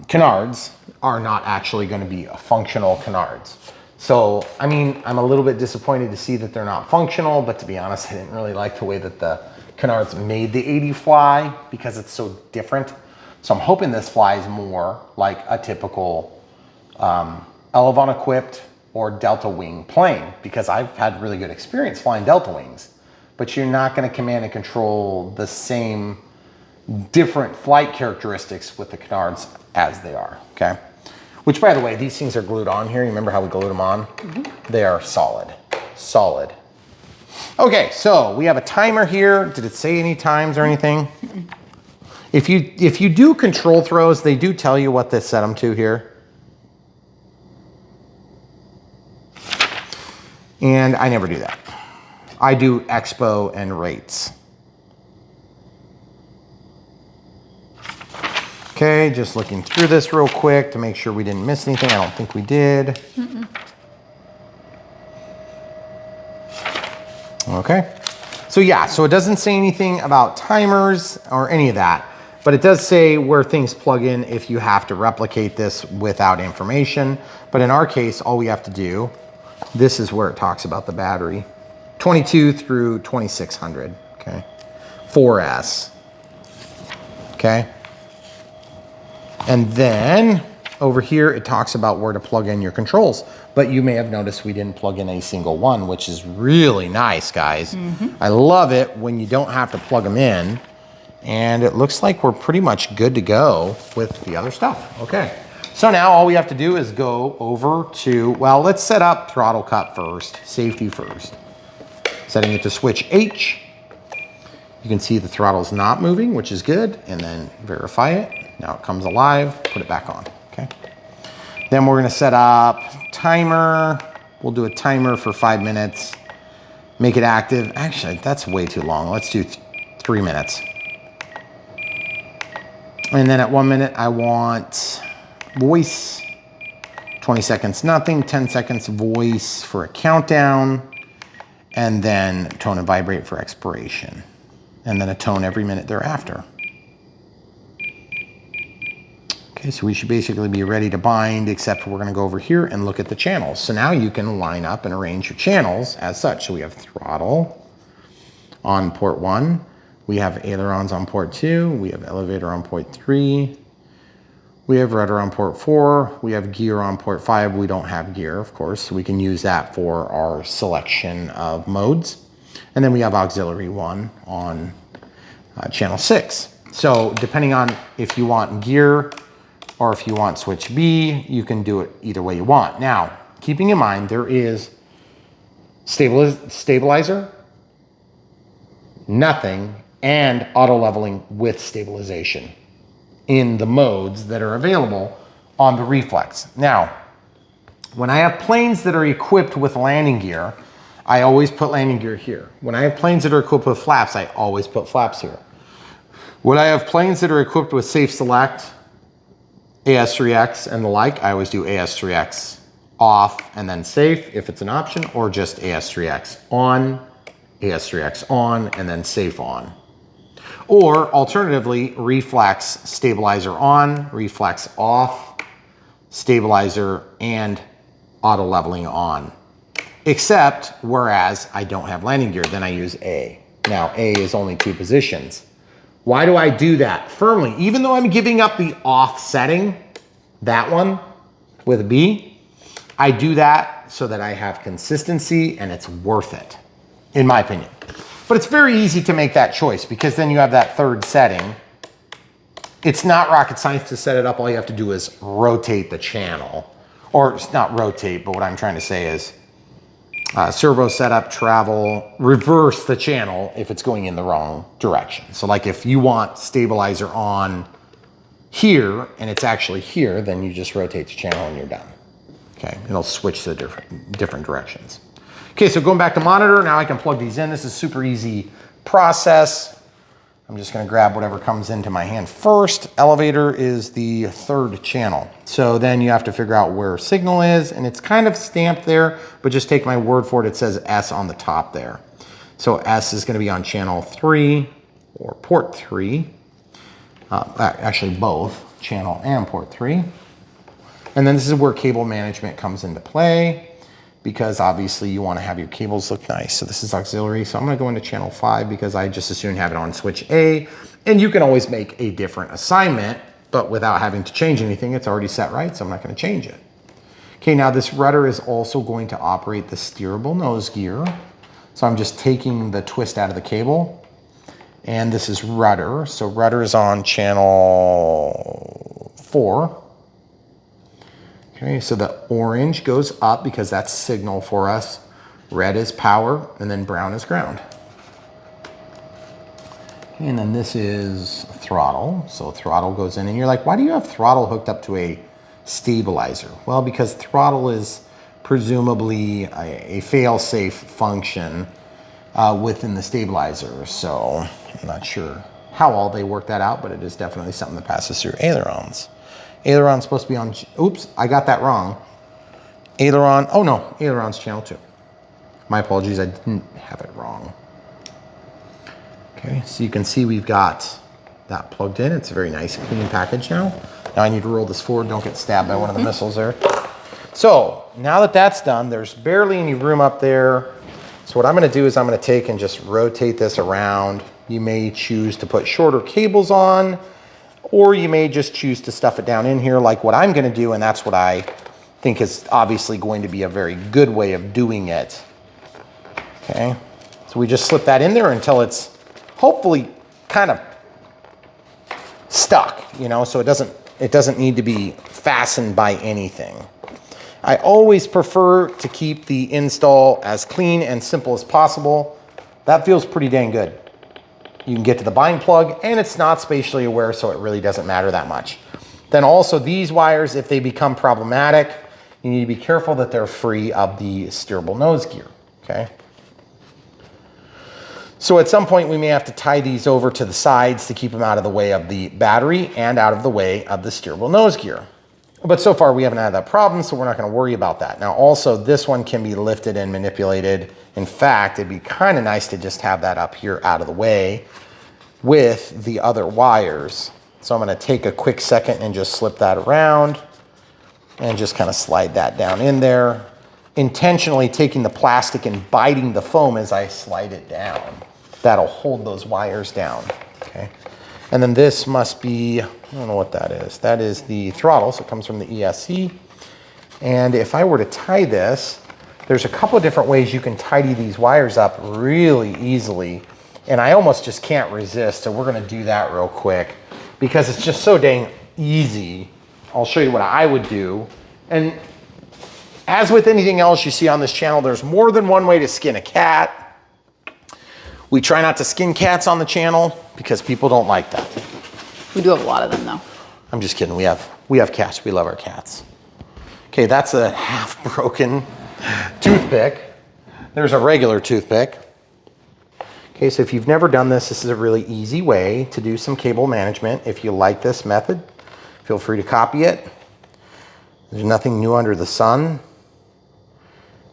canards are not actually gonna be functional canards. So, I mean, I'm a little bit disappointed to see that they're not functional, but to be honest, I didn't really like the way that the canards made the 80 fly because it's so different. So I'm hoping this flies more like a typical Aileron equipped or Delta Wing plane, because I've had really good experience flying Delta Wings, but you're not going to command and control the same different flight characteristics with the canards as they are, okay? Which, by the way, these things are glued on here. You remember how we glued them on? Mm-hmm. They are solid, solid. Okay, so we have a timer here. Did it say any times or anything? Mm-mm. If you do control throws, they do tell you what to set them to here. And I never do that. I do expo and rates. Okay, just looking through this real quick to make sure we didn't miss anything. I don't think we did. Mm-mm. Okay, so yeah, so it doesn't say anything about timers or any of that, but it does say where things plug in if you have to replicate this without information. But in our case, all we have to do, this is where it talks about the battery, 22 through 2600, okay, 4S, okay. And then over here, it talks about where to plug in your controls. But you may have noticed we didn't plug in a single one, which is really nice, guys. Mm-hmm. I love it when you don't have to plug them in. And it looks like we're pretty much good to go with the other stuff. Okay, so now all we have to do is go over to, well, let's set up throttle cut first, safety first. Setting it to switch H. You can see the throttle's not moving, which is good. And then verify it. Now it comes alive, put it back on, okay? Then we're gonna set up timer. We'll do a timer for 5 minutes. Make it active. Actually, that's way too long. Let's do 3 minutes. And then at 1 minute, I want voice. 20 seconds, nothing. 10 seconds voice for a countdown. And then tone and vibrate for expiration. And then a tone every minute thereafter. Okay, so we should basically be ready to bind, except we're gonna go over here and look at the channels. So now you can line up and arrange your channels as such. So we have throttle on port 1. We have ailerons on port 2. We have elevator on port 3. We have rudder on port 4. We have gear on port 5. We don't have gear, of course, so we can use that for our selection of modes. And then we have auxiliary 1 on channel 6. So depending on if you want gear, or if you want switch B, you can do it either way you want. Now, keeping in mind, there is stabilizer, nothing, and auto leveling with stabilization in the modes that are available on the Reflex. Now, when I have planes that are equipped with landing gear, I always put landing gear here. When I have planes that are equipped with flaps, I always put flaps here. When I have planes that are equipped with safe select, AS3X and the like, I always do AS3X off and then safe if it's an option, or just AS3X on, and then safe on. Or alternatively, reflex stabilizer on, reflex off, stabilizer and auto leveling on. Except whereas I don't have landing gear, then I use A. Now A is only 2 positions. Why do I do that? Firmly, even though I'm giving up the off setting, that one with a B, I do that so that I have consistency and it's worth it, in my opinion. But it's very easy to make that choice because then you have that third setting. It's not rocket science to set it up. All you have to do is rotate the channel. Or it's not rotate, but what I'm trying to say is servo setup, travel, reverse the channel if it's going in the wrong direction. So like if you want stabilizer on here and it's actually here, then you just rotate the channel and you're done. Okay, it'll switch to different directions. Okay, so going back to monitor, now I can plug these in. This is super easy process. I'm just gonna grab whatever comes into my hand first. Elevator is the 3rd channel. So then you have to figure out where signal is, and it's kind of stamped there, but just take my word for it. It says S on the top there. So S is gonna be on channel 3 or port 3. Actually both, channel and port 3. And then this is where cable management comes into play. because obviously you want to have your cables look nice. So this is auxiliary. So I'm going to go into channel 5 because I just as soon have it on switch A. And you can always make a different assignment, but without having to change anything. It's already set right, so I'm not going to change it. Okay, now this rudder is also going to operate the steerable nose gear. So I'm just taking the twist out of the cable. And this is rudder. So rudder is on channel 4. Okay, so the orange goes up because that's signal for us. Red is power, and then brown is ground. Okay, and then this is throttle. So throttle goes in, and you're like, why do you have throttle hooked up to a stabilizer? Well, because throttle is presumably a fail-safe function within the stabilizer. So I'm not sure how all they work that out, but it is definitely something that passes through ailerons. Aileron's supposed to be on, oops, I got that wrong. Aileron, oh no, aileron's channel 2. My apologies, I didn't have it wrong. Okay, so you can see we've got that plugged in. It's a very nice, clean package now. Now I need to roll this forward, don't get stabbed by one of the missiles there. So now that that's done, there's barely any room up there. So what I'm gonna do is I'm gonna take and just rotate this around. You may choose to put shorter cables on, or you may just choose to stuff it down in here like what I'm gonna do, and that's what I think is obviously going to be a very good way of doing it. Okay, so we just slip that in there until it's hopefully kind of stuck, you know, so it doesn't need to be fastened by anything. I always prefer to keep the install as clean and simple as possible. That feels pretty dang good. You can get to the bind plug, and it's not spatially aware, so it really doesn't matter that much. Then also these wires, if they become problematic, you need to be careful that they're free of the steerable nose gear, okay? So at some point we may have to tie these over to the sides to keep them out of the way of the battery and out of the way of the steerable nose gear. But so far we haven't had that problem, so we're not gonna worry about that. Now also this one can be lifted and manipulated. In fact, it'd be kind of nice to just have that up here out of the way with the other wires. So I'm gonna take a quick second and just slip that around and just kind of slide that down in there, intentionally taking the plastic and biting the foam as I slide it down. That'll hold those wires down, okay? And then this must be, I don't know what that is. That is the throttle, so it comes from the ESC. And if I were to tie this, there's a couple of different ways you can tidy these wires up really easily. And I almost just can't resist, so we're gonna do that real quick because it's just so dang easy. I'll show you what I would do. And as with anything else you see on this channel, there's more than one way to skin a cat. We try not to skin cats on the channel because people don't like that. We do have a lot of them though. I'm just kidding, we have cats, we love our cats. Okay, that's a half broken toothpick. There's a regular toothpick. Okay, so if you've never done this, this is a really easy way to do some cable management. If you like this method, feel free to copy it. There's nothing new under the sun.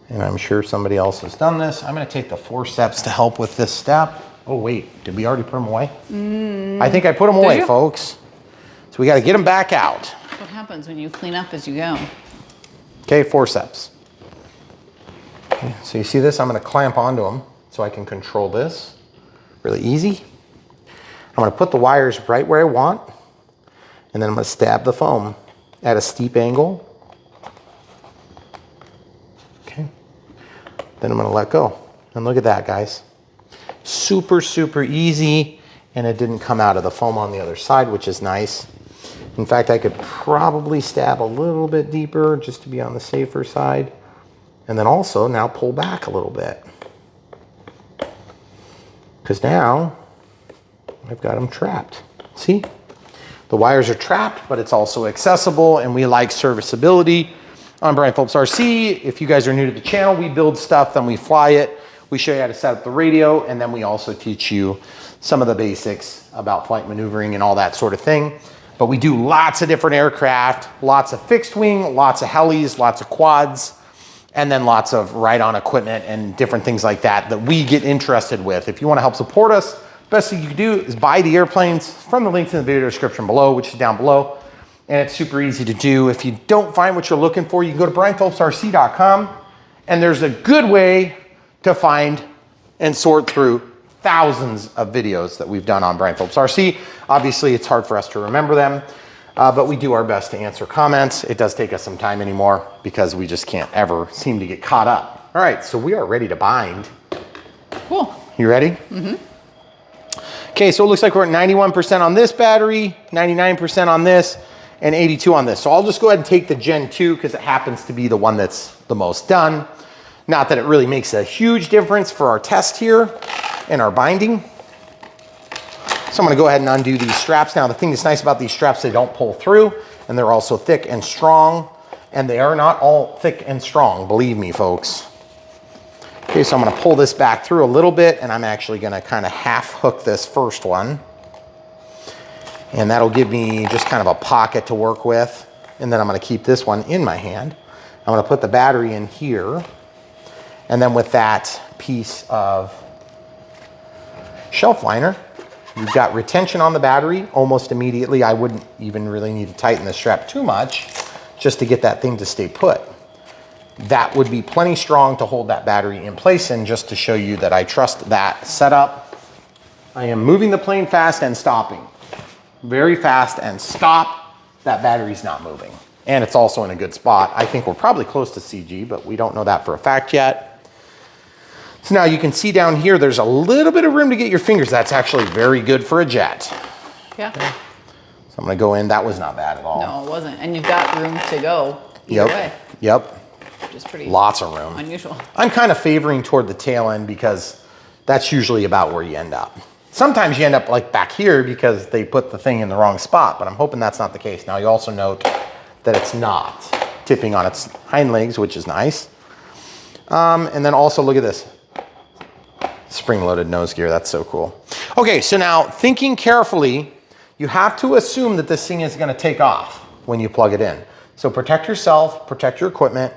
And I'm sure somebody else has done this. I'm gonna take the forceps to help with this step. Oh wait, did we already put them away? I think I put them away, folks. So we gotta get them back out. What happens when you clean up as you go? Okay, forceps. Okay, so you see this? I'm gonna clamp onto them so I can control this. Really easy. I'm gonna put the wires right where I want, and then I'm gonna stab the foam at a steep angle. Okay. Then I'm gonna let go. And look at that, guys. Super, super easy, and it didn't come out of the foam on the other side, which is nice. In fact, I could probably stab a little bit deeper just to be on the safer side. And then also now pull back a little bit. Because now I've got them trapped. See? The wires are trapped, but it's also accessible, and we like serviceability. I'm Brian Phillips RC. If you guys are new to the channel, we build stuff, then we fly it. We show you how to set up the radio, and then we also teach you some of the basics about flight maneuvering and all that sort of thing. But we do lots of different aircraft, lots of fixed wing, lots of helis, lots of quads, and then lots of ride-on equipment and different things like that that we get interested with. If you want to help support us, best thing you can do is buy the airplanes from the links in the video description below, which is down below. And it's super easy to do. If you don't find what you're looking for, you can go to brianphillipsrc.com And there's a good way to find and sort through thousands of videos that we've done on Brian Phillips RC. Obviously, it's hard for us to remember them, but we do our best to answer comments. It does take us some time anymore because we just can't ever seem to get caught up. All right, so we are ready to bind. Cool. You ready? Mm-hmm. Okay, so it looks like we're at 91% on this battery, 99% on this, and 82 on this. So I'll just go ahead and take the Gen 2 because it happens to be the one that's the most done. Not that it really makes a huge difference for our test here and our binding. So I'm gonna go ahead and undo these straps. Now the thing that's nice about these straps, they don't pull through, and they're also thick and strong, and they are not all thick and strong, believe me, folks. Okay, so I'm gonna pull this back through a little bit, and I'm actually gonna kind of half hook this first one. And that'll give me just kind of a pocket to work with. And then I'm gonna keep this one in my hand. I'm gonna put the battery in here. And then with that piece of shelf liner, you've got retention on the battery almost immediately. I wouldn't even really need to tighten the strap too much just to get that thing to stay put. That would be plenty strong to hold that battery in place. And just to show you that I trust that setup, I am moving the plane fast and stopping. Very fast and stop. That battery's not moving. And it's also in a good spot. I think we're probably close to CG, but we don't know that for a fact yet. So now you can see down here, there's a little bit of room to get your fingers. That's actually very good for a jet. Yeah. So I'm gonna go in. That was not bad at all. No, it wasn't. And you've got room to go either way. Yep. Which is pretty lots of room. Unusual. I'm kind of favoring toward the tail end because that's usually about where you end up. Sometimes you end up like back here because they put the thing in the wrong spot, but I'm hoping that's not the case. Now you also note that it's not tipping on its hind legs, which is nice. And then also look at this. Spring-loaded nose gear, that's so cool. Okay, so now thinking carefully, you have to assume that this thing is gonna take off when you plug it in. So protect yourself, protect your equipment,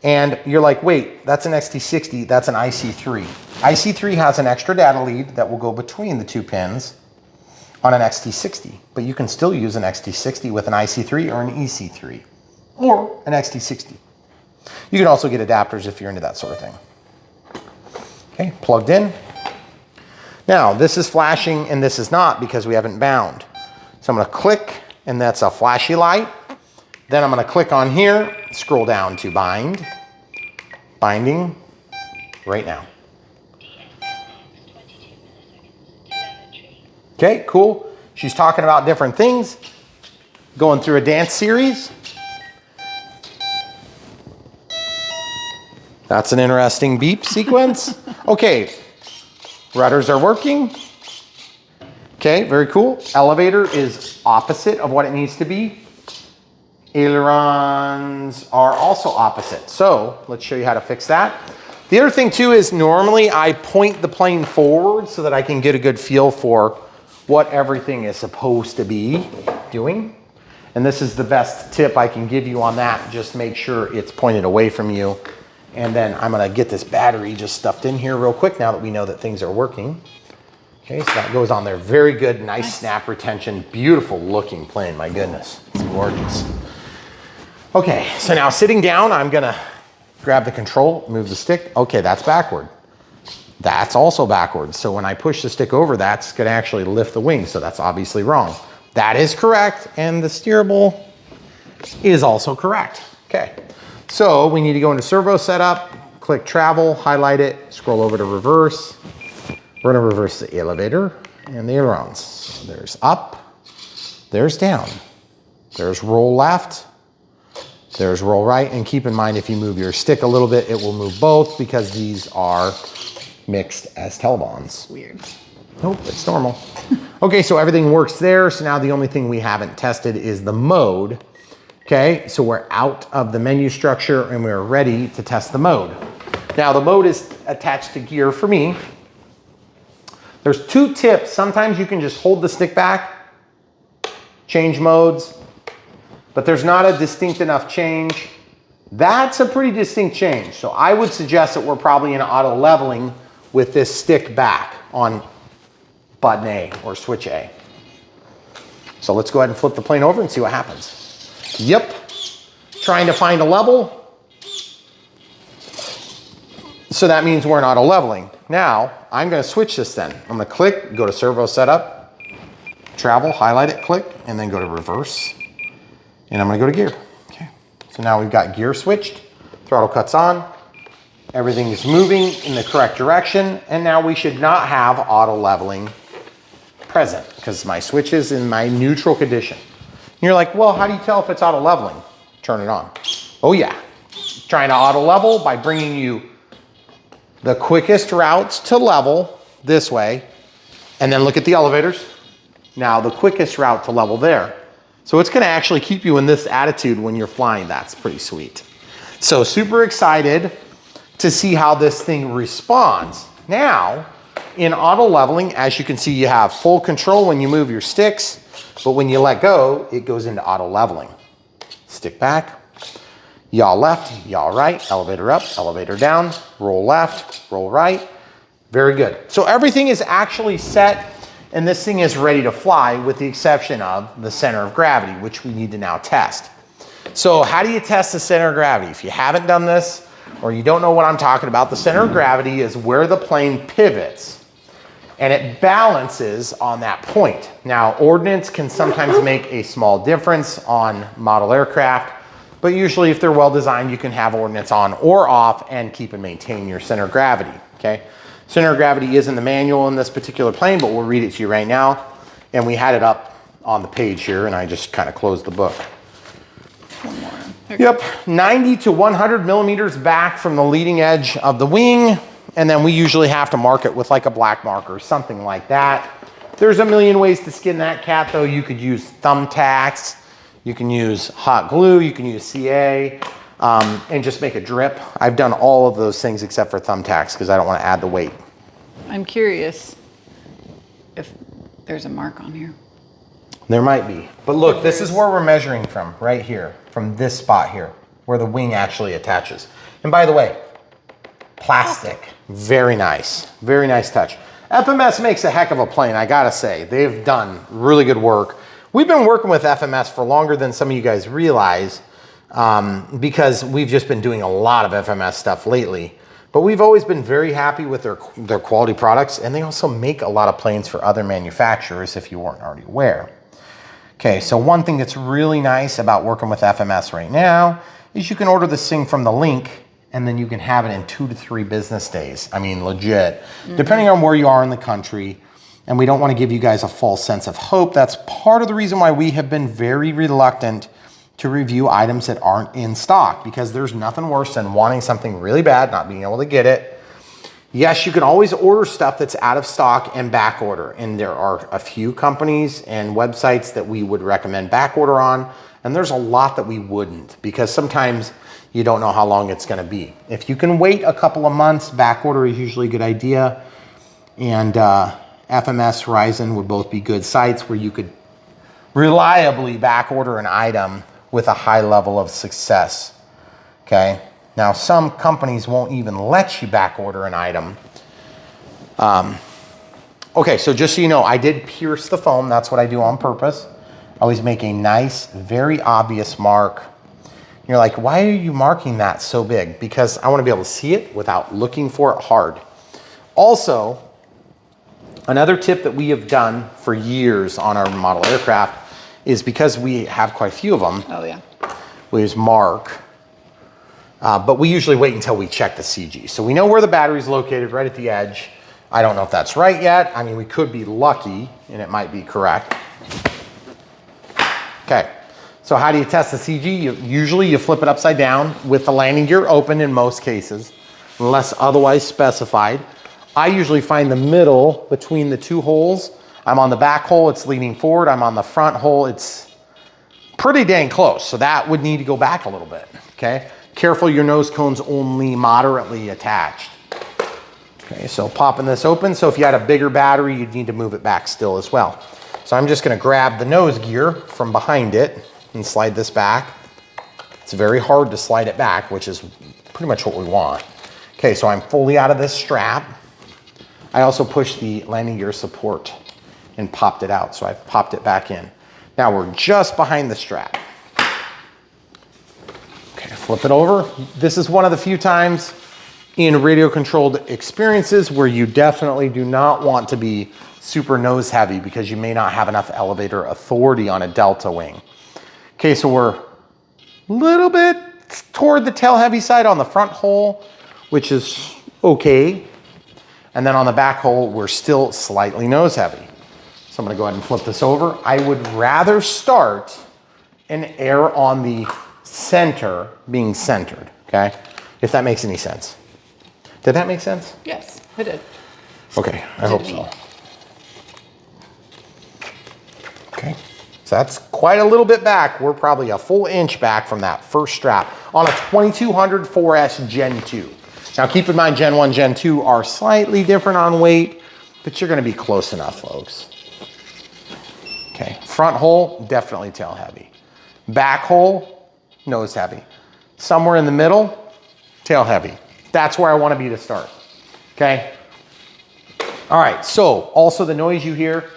and you're like, wait, that's an XT60, that's an IC3. IC3 has an extra data lead that will go between the two pins on an XT60, but you can still use an XT60 with an IC3 or an EC3, or an XT60. You can also get adapters if you're into that sort of thing. Okay, plugged in. Now, this is flashing and this is not because we haven't bound. So I'm gonna click, and that's a flashy light. Then I'm gonna click on here, scroll down to bind. Binding right now. Okay, cool. She's talking about different things. Going through a dance series. That's an interesting beep sequence. Okay, rudders are working. Okay, very cool. Elevator is opposite of what it needs to be. Ailerons are also opposite. So let's show you how to fix that. The other thing too is normally I point the plane forward so that I can get a good feel for what everything is supposed to be doing. And this is the best tip I can give you on that. Just make sure it's pointed away from you. And then I'm gonna get this battery just stuffed in here real quick now that we know that things are working. Okay, so that goes on there. Very good, nice snap retention, beautiful looking plane, my goodness, it's gorgeous. Okay, so now sitting down, I'm gonna grab the control, move the stick. Okay, that's backward. That's also backwards. So when I push the stick over, that's gonna actually lift the wing, so that's obviously wrong. That is correct, and the steerable is also correct. Okay, so we need to go into Servo Setup, click Travel, highlight it, scroll over to Reverse. We're gonna reverse the elevator and the ailerons. So there's up, there's down, there's roll left, there's roll right, and keep in mind if you move your stick a little bit, it will move both because these are mixed as telebonds. Weird. Nope, it's normal. Okay, so everything works there. So now the only thing we haven't tested is the mode. Okay, so we're out of the menu structure and we're ready to test the mode. Now the mode is attached to gear for me. There's two tips. Sometimes you can just hold the stick back, change modes, but there's not a distinct enough change. That's a pretty distinct change. So I would suggest that we're probably in auto leveling with this stick back on button A or switch A. So let's go ahead and flip the plane over and see what happens. Yep, trying to find a level. So that means we're in auto leveling. Now, I'm gonna switch this then. I'm gonna click, go to Servo Setup, travel, highlight it, click, and then go to reverse. And I'm gonna go to gear. Okay. So now we've got gear switched, throttle cuts on, everything is moving in the correct direction, and now we should not have auto leveling present because my switch is in my neutral condition. And you're like, well, how do you tell if it's auto leveling? Turn it on. Oh yeah, trying to auto level by bringing you the quickest routes to level this way, and then look at the elevators. Now the quickest route to level there. So it's gonna actually keep you in this attitude when you're flying. That's pretty sweet. So super excited to see how this thing responds. Now, in auto leveling, as you can see, you have full control when you move your sticks, but when you let go, it goes into auto leveling. Stick back, yaw left, yaw right, elevator up, elevator down, roll left, roll right. Very good. So everything is actually set, and this thing is ready to fly with the exception of the center of gravity, which we need to now test. So how do you test the center of gravity? If you haven't done this, or you don't know what I'm talking about, the center of gravity is where the plane pivots and it balances on that point. Now, Ordnance can sometimes make a small difference on model aircraft, but usually if they're well designed, you can have Ordnance on or off and keep and maintain your center of gravity, okay? Center of gravity is in the manual in this particular plane, but we'll read it to you right now. And we had it up on the page here, and I just kind of closed the book. One more. Yep, 90 to 100 millimeters back from the leading edge of the wing. And then we usually have to mark it with like a black marker, something like that. There's a million ways to skin that cat though. You could use thumbtacks, you can use hot glue, you can use CA, and just make a drip. I've done all of those things except for thumbtacks because I don't want to add the weight. I'm curious if there's a mark on here. There might be. But look, this is where we're measuring from, right here, from this spot here, where the wing actually attaches. And by the way, plastic, very nice touch. FMS makes a heck of a plane, I gotta say. They've done really good work. We've been working with FMS for longer than some of you guys realize because we've just been doing a lot of FMS stuff lately. But we've always been very happy with their quality products, and they also make a lot of planes for other manufacturers if you weren't already aware. Okay, so one thing that's really nice about working with FMS right now is you can order this thing from the link and then you can have it in 2 to 3 business days. I mean, legit, depending on where you are in the country. And we don't want to give you guys a false sense of hope. That's part of the reason why we have been very reluctant to review items that aren't in stock, because there's nothing worse than wanting something really bad, not being able to get it. Yes, you can always order stuff that's out of stock and back order. And there are a few companies and websites that we would recommend back order on. And there's a lot that we wouldn't, because sometimes you don't know how long it's gonna be. If you can wait a couple of months, back order is usually a good idea. And FMS, Horizon would both be good sites where you could reliably back order an item with a high level of success, okay? Now, some companies won't even let you back order an item. Okay, so just so you know, I did pierce the foam. That's what I do on purpose. I always make a nice, very obvious mark. You're like, why are you marking that so big? Because I want to be able to see it without looking for it hard. Also, another tip that we have done for years on our model aircraft is, because we have quite a few of them. Oh yeah. We use mark. But we usually wait until we check the CG. So we know where the battery is located, right at the edge. I don't know if that's right yet. I mean, we could be lucky and it might be correct. Okay, so how do you test the CG? Usually you flip it upside down with the landing gear open in most cases, unless otherwise specified. I usually find the middle between the two holes. I'm on the back hole, it's leaning forward. I'm on the front hole, it's pretty dang close. So that would need to go back a little bit, okay? Careful, your nose cone's only moderately attached. Okay, so popping this open. So if you had a bigger battery, you'd need to move it back still as well. So I'm just gonna grab the nose gear from behind it and slide this back. It's very hard to slide it back, which is pretty much what we want. Okay, so I'm fully out of this strap. I also pushed the landing gear support and popped it out. So I've popped it back in. Now we're just behind the strap. Okay, flip it over. This is one of the few times in radio controlled experiences where you definitely do not want to be super nose heavy because you may not have enough elevator authority on a delta wing. Okay, so we're a little bit toward the tail heavy side on the front hole, which is okay. And then on the back hole, we're still slightly nose heavy. So I'm gonna go ahead and flip this over. I would rather start and err on the center being centered, okay? If that makes any sense. Did that make sense? Yes, it did. Okay, I hope so. Okay, so that's quite a little bit back. We're probably a full inch back from that first strap on a 2200 4S Gen 2. Now keep in mind, Gen 1, Gen 2 are slightly different on weight, but you're gonna be close enough, folks. Okay, front hole, definitely tail heavy. Back hole, nose heavy. Somewhere in the middle, tail heavy. That's where I wanna be to start, okay? All right, so also the noise you hear,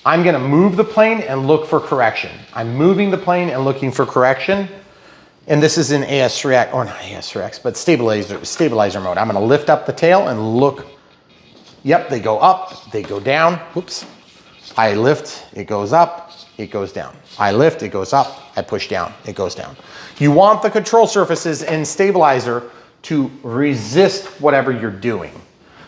I'm gonna move the plane and look for correction. I'm moving the plane and looking for correction. And this is in AS3X, or not AS3X, but stabilizer mode. I'm gonna lift up the tail and look. Yep, they go up, they go down. Whoops. I lift, it goes up, it goes down. I lift, it goes up, I push down, it goes down. You want the control surfaces in stabilizer to resist whatever you're doing.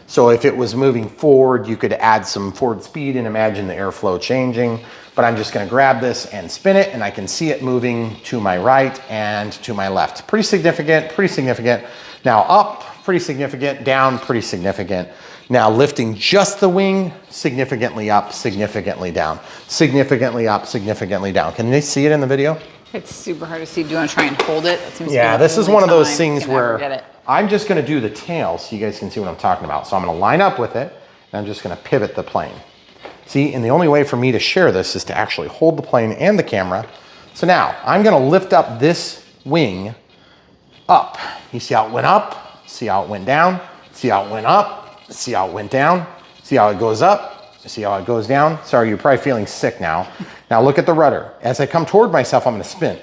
So if it was moving forward, you could add some forward speed and imagine the airflow changing. But I'm just gonna grab this and spin it, and I can see it moving to my right and to my left. Pretty significant, pretty significant. Now up, pretty significant, down, pretty significant. Now lifting just the wing, significantly up, significantly down. Significantly up, significantly down. Can they see it in the video? It's super hard to see. Do you want to try and hold it? That seems Yeah, to be the this is only one of those time things you can ever where get it. I'm just gonna do the tail so you guys can see what I'm talking about. So I'm gonna line up with it, and I'm just gonna pivot the plane. See, and the only way for me to share this is to actually hold the plane and the camera. So now I'm gonna lift up this wing up. You see how it went up? See how it went down? See how it went up? See how it went down? See how it goes up? See how it goes down? Sorry, you're probably feeling sick now. Now look at the rudder. As I come toward myself, I'm gonna spin.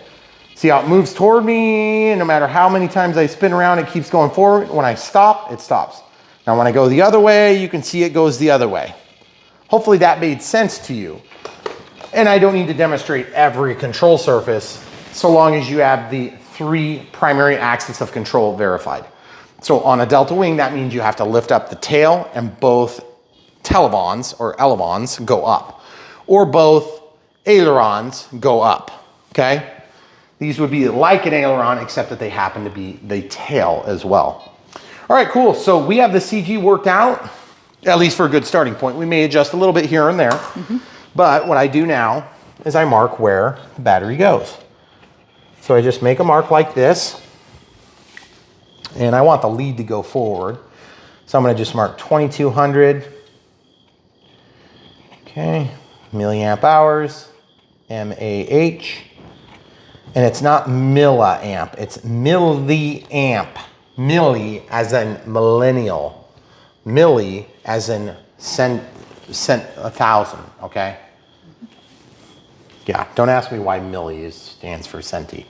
See how it moves toward me, and no matter how many times I spin around, it keeps going forward. When I stop, it stops. Now when I go the other way, you can see it goes the other way. Hopefully that made sense to you. And I don't need to demonstrate every control surface so long as you have the 3 primary axes of control verified. So on a delta wing, that means you have to lift up the tail and both televons or elevons go up, or both ailerons go up, okay? These would be like an aileron, except that they happen to be the tail as well. All right, cool. So we have the CG worked out, at least for a good starting point. We may adjust a little bit here and there, but what I do now is I mark where the battery goes. So I just make a mark like this, and I want the lead to go forward. So I'm gonna just mark 2200, okay, milliamp hours, MAH. And it's not milliamp, it's milliamp. Milli as in millennial. Milli as in cent 1,000, okay? Yeah, don't ask me why milli stands for centi.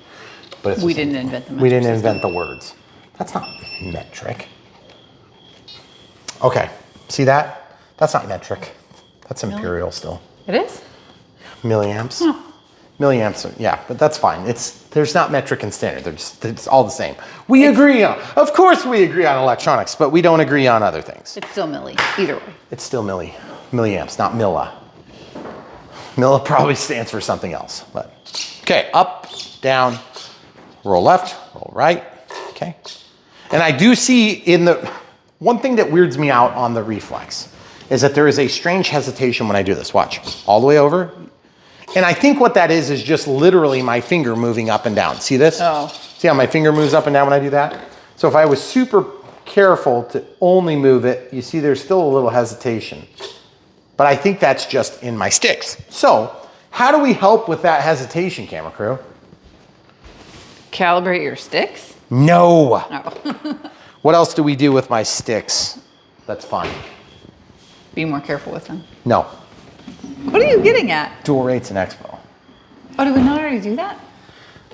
But it's We didn't invent the We didn't metric invent the words. That's not metric. Okay, see that? That's not metric. That's imperial still. It is? Milliamps. Milliamps, yeah, but that's fine. There's not metric and standard. It's all the same. We agree on, of course we agree on electronics, but we don't agree on other things. It's still milli, either way. It's still milliamps, not milla. Milla probably stands for something else, but. Okay, up, down, roll left, roll right, okay. And I do see one thing that weirds me out on the reflex is that there is a strange hesitation when I do this. Watch, all the way over. And I think what that is just literally my finger moving up and down. See this? Oh. See how my finger moves up and down when I do that? So if I was super careful to only move it, you see there's still a little hesitation. But I think that's just in my sticks. So how do we help with that hesitation, camera crew? Calibrate your sticks? No. Oh. What else do we do with my sticks? That's fine. Be more careful with them. No. What are you getting at? Dual rates and expo. Oh, did we not already do that?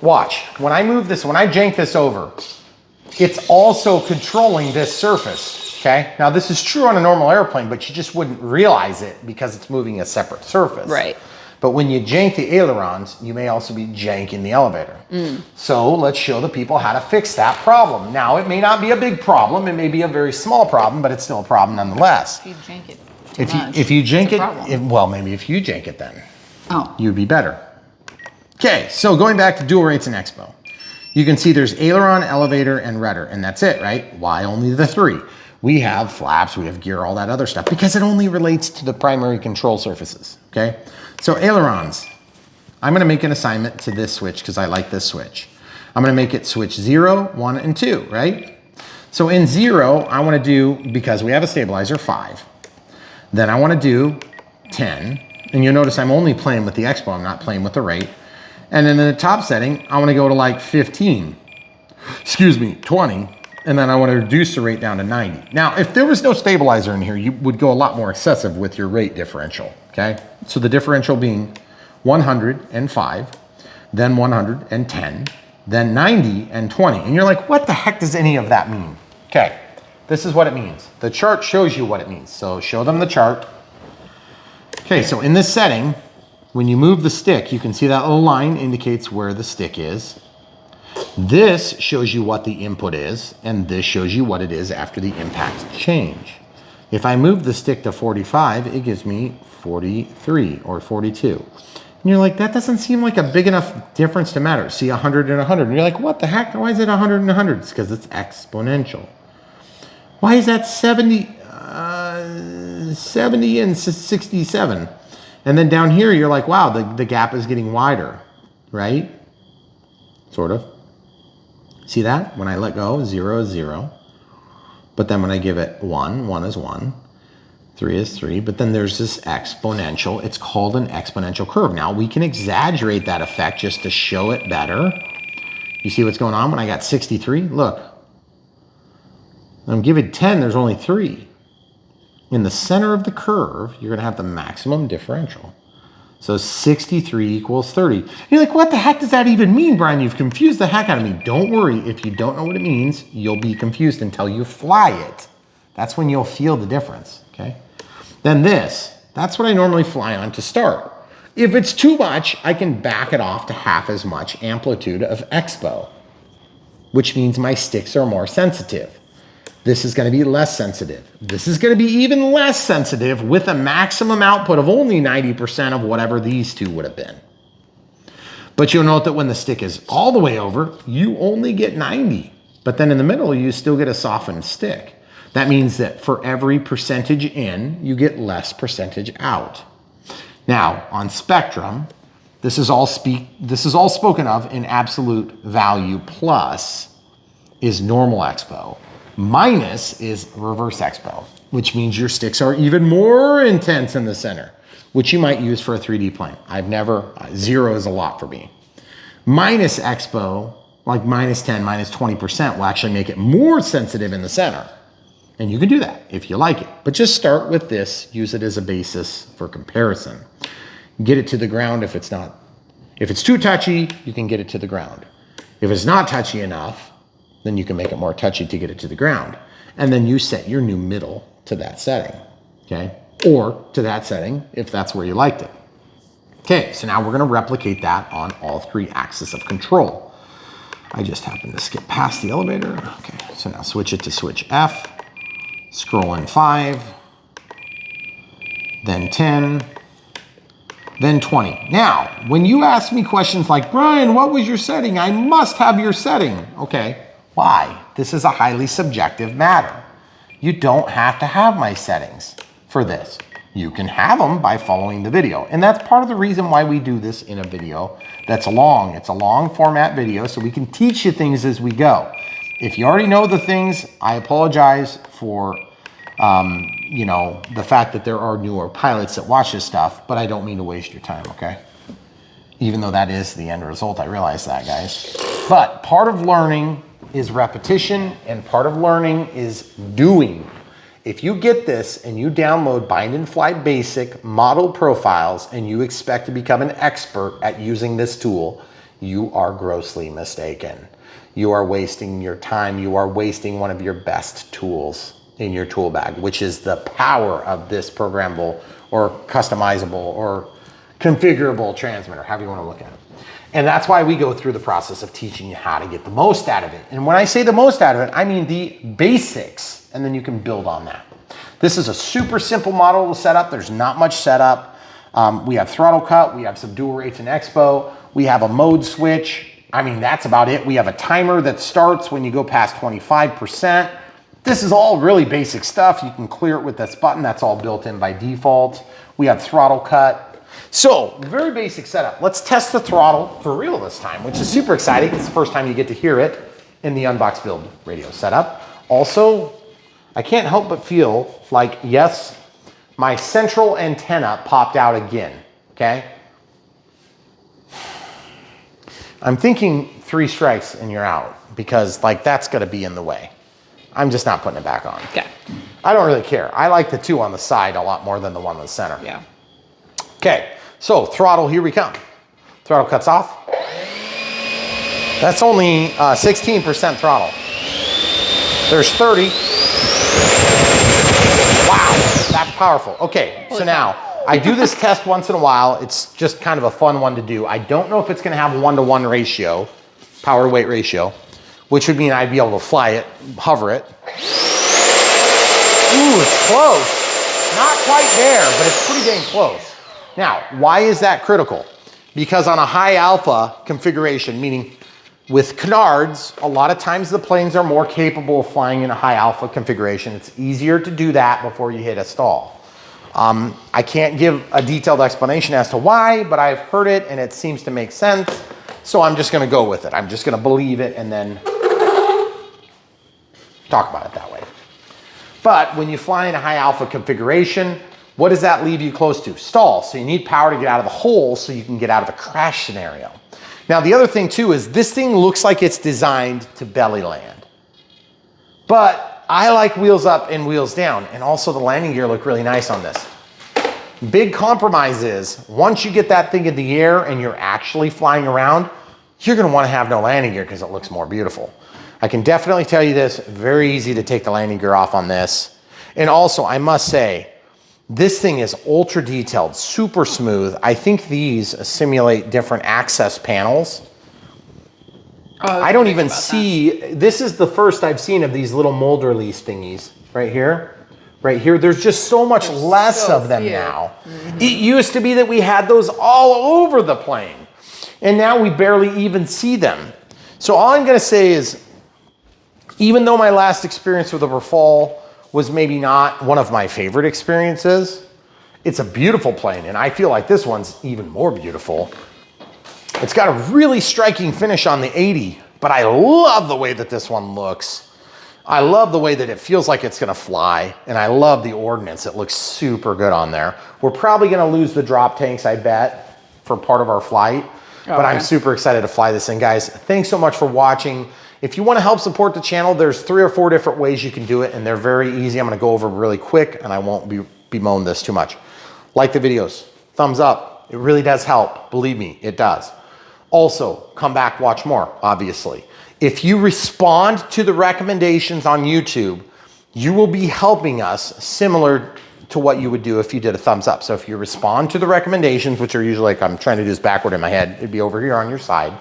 Watch, when I move this, when I jank this over, it's also controlling this surface, okay? Now this is true on a normal airplane, but you just wouldn't realize it because it's moving a separate surface. Right. But when you jank the ailerons, you may also be janking the elevator. So let's show the people how to fix that problem. Now, it may not be a big problem. It may be a very small problem, but it's still a problem nonetheless. If you jank it If you jank it's a it, well, maybe if you jank it then, Oh. you'd be better. Okay, so going back to dual rates in Expo. You can see there's aileron, elevator, and rudder, and that's it, right? Why only the three? We have flaps, we have gear, all that other stuff, because it only relates to the primary control surfaces, okay? So ailerons, I'm gonna make an assignment to this switch because I like this switch. I'm gonna make it switch 0, 1, and 2, right? So in 0, I wanna do, because we have a stabilizer, 5. Then I wanna do 10, and you'll notice I'm only playing with the Expo, I'm not playing with the rate. And then in the top setting, I wanna go to like 15, 20, and then I wanna reduce the rate down to 90. Now, if there was no stabilizer in here, you would go a lot more excessive with your rate differential, okay? So the differential being 105, then 110, then 90 and 20. And you're like, what the heck does any of that mean? Okay, this is what it means. The chart shows you what it means. So show them the chart. Okay, so in this setting, when you move the stick, you can see that little line indicates where the stick is. This shows you what the input is, and this shows you what it is after the impact change. If I move the stick to 45, it gives me 43 or 42. And you're like, that doesn't seem like a big enough difference to matter. See 100 and 100. And you're like, what the heck? Why is it 100 and 100? It's because it's exponential. Why is that 70 and 67? And then down here, you're like, wow, the gap is getting wider, right? Sort of. See that? When I let go, 0 is 0. But then when I give it 1, 1 is 1. 3 is 3, but then there's this exponential. It's called an exponential curve. Now we can exaggerate that effect just to show it better. You see what's going on when I got 63? Look, I'm giving 10, there's only 3. In the center of the curve, you're gonna have the maximum differential. So 63 equals 30. You're like, what the heck does that even mean, Brian? You've confused the heck out of me. Don't worry, if you don't know what it means, you'll be confused until you fly it. That's when you'll feel the difference, okay? Then that's what I normally fly on to start. If it's too much, I can back it off to half as much amplitude of Expo, which means my sticks are more sensitive. This is gonna be less sensitive. This is gonna be even less sensitive with a maximum output of only 90% of whatever these two would have been. But you'll note that when the stick is all the way over, you only get 90. But then in the middle, you still get a softened stick. That means that for every percentage in, you get less percentage out. Now, on spectrum, this is all spoken of in absolute value. Plus is normal Expo. Minus is reverse Expo, which means your sticks are even more intense in the center, which you might use for a 3D plane. 0 is a lot for me. Minus Expo, like minus 10, minus 20%, will actually make it more sensitive in the center. And you can do that if you like it. But just start with this, use it as a basis for comparison. Get it to the ground if it's not. If it's too touchy, you can get it to the ground. If it's not touchy enough, then you can make it more touchy to get it to the ground. And then you set your new middle to that setting, okay? Or to that setting if that's where you liked it. Okay, so now we're gonna replicate that on all 3 axes of control. I just happened to skip past the elevator. Okay, so now switch it to switch F, scroll in 5, then 10, then 20. Now, when you ask me questions like, Brian, what was your setting? I must have your setting. Okay. Why? This is a highly subjective matter. You don't have to have my settings for this. You can have them by following the video. And that's part of the reason why we do this in a video that's long. It's a long format video so we can teach you things as we go. If you already know the things, I apologize for the fact that there are newer pilots that watch this stuff, but I don't mean to waste your time, okay? Even though that is the end result, I realize that, guys. But part of learning is repetition, and part of learning is doing. If you get this and you download Bind and Fly Basic model profiles and you expect to become an expert at using this tool, you are grossly mistaken. You are wasting your time. You are wasting one of your best tools in your tool bag, which is the power of this programmable or customizable or configurable transmitter, however you want to look at it. And that's why we go through the process of teaching you how to get the most out of it. And when I say the most out of it, I mean the basics, and then you can build on that. This is a super simple model to set up. There's not much setup. We have throttle cut. We have some dual rates and expo. We have a mode switch. I mean, that's about it. We have a timer that starts when you go past 25%. This is all really basic stuff. You can clear it with this button. That's all built in by default. We have throttle cut. So, very basic setup. Let's test the throttle for real this time, which is super exciting. It's the first time you get to hear it in the Unbox Build radio setup. Also, I can't help but feel like, yes, my central antenna popped out again, okay? I'm thinking 3 strikes and you're out, because like that's gonna be in the way. I'm just not putting it back on. Okay. I don't really care. I like the 2 on the side a lot more than the 1 in the center. Yeah. Okay, so throttle, here we come. Throttle cuts off. That's only 16% throttle. There's 30. Wow, that's powerful. Okay, so now I do this test once in a while. It's just kind of a fun one to do. I don't know if it's gonna have 1-to-1 ratio, power to weight ratio, which would mean I'd be able to fly it, hover it. Ooh, it's close. Not quite there, but it's pretty dang close. Now, why is that critical? Because on a high alpha configuration, meaning with canards, a lot of times the planes are more capable of flying in a high alpha configuration. It's easier to do that before you hit a stall. I can't give a detailed explanation as to why, but I've heard it and it seems to make sense. So I'm just gonna go with it. I'm just gonna believe it and then talk about it that way. But when you fly in a high alpha configuration, what does that leave you close to? Stall. So you need power to get out of the hole so you can get out of a crash scenario. Now the other thing too is this thing looks like it's designed to belly land. But I like wheels up and wheels down, and also the landing gear look really nice on this. Big compromise is once you get that thing in the air and you're actually flying around, you're gonna wanna have no landing gear because it looks more beautiful. I can definitely tell you this, very easy to take the landing gear off on this. And also I must say, this thing is ultra detailed, super smooth. I think these simulate different access panels. Oh, I don't even see, this is the first I've seen of these little mold release thingies right here. Right here, there's just so much less of them now. It used to be that we had those all over the plane, and now we barely even see them. So all I'm gonna say is, even though my last experience with a Rafale was maybe not one of my favorite experiences, it's a beautiful plane, and I feel like this one's even more beautiful. It's got a really striking finish on the 80, but I love the way that this one looks. I love the way that it feels like it's gonna fly, and I love the Ordnance. It looks super good on there. We're probably gonna lose the drop tanks, I bet, for part of our flight, but I'm super excited to fly this thing, guys. Thanks so much for watching. If you wanna help support the channel, there's 3 or 4 different ways you can do it, and they're very easy. I'm gonna go over really quick, and I won't bemoan this too much. Like the videos, thumbs up. It really does help. Believe me, it does. Also, come back, watch more, obviously. If you respond to the recommendations on YouTube, you will be helping us similar to what you would do if you did a thumbs up. So if you respond to the recommendations, which are usually like, I'm trying to do this backward in my head, it'd be over here on your side.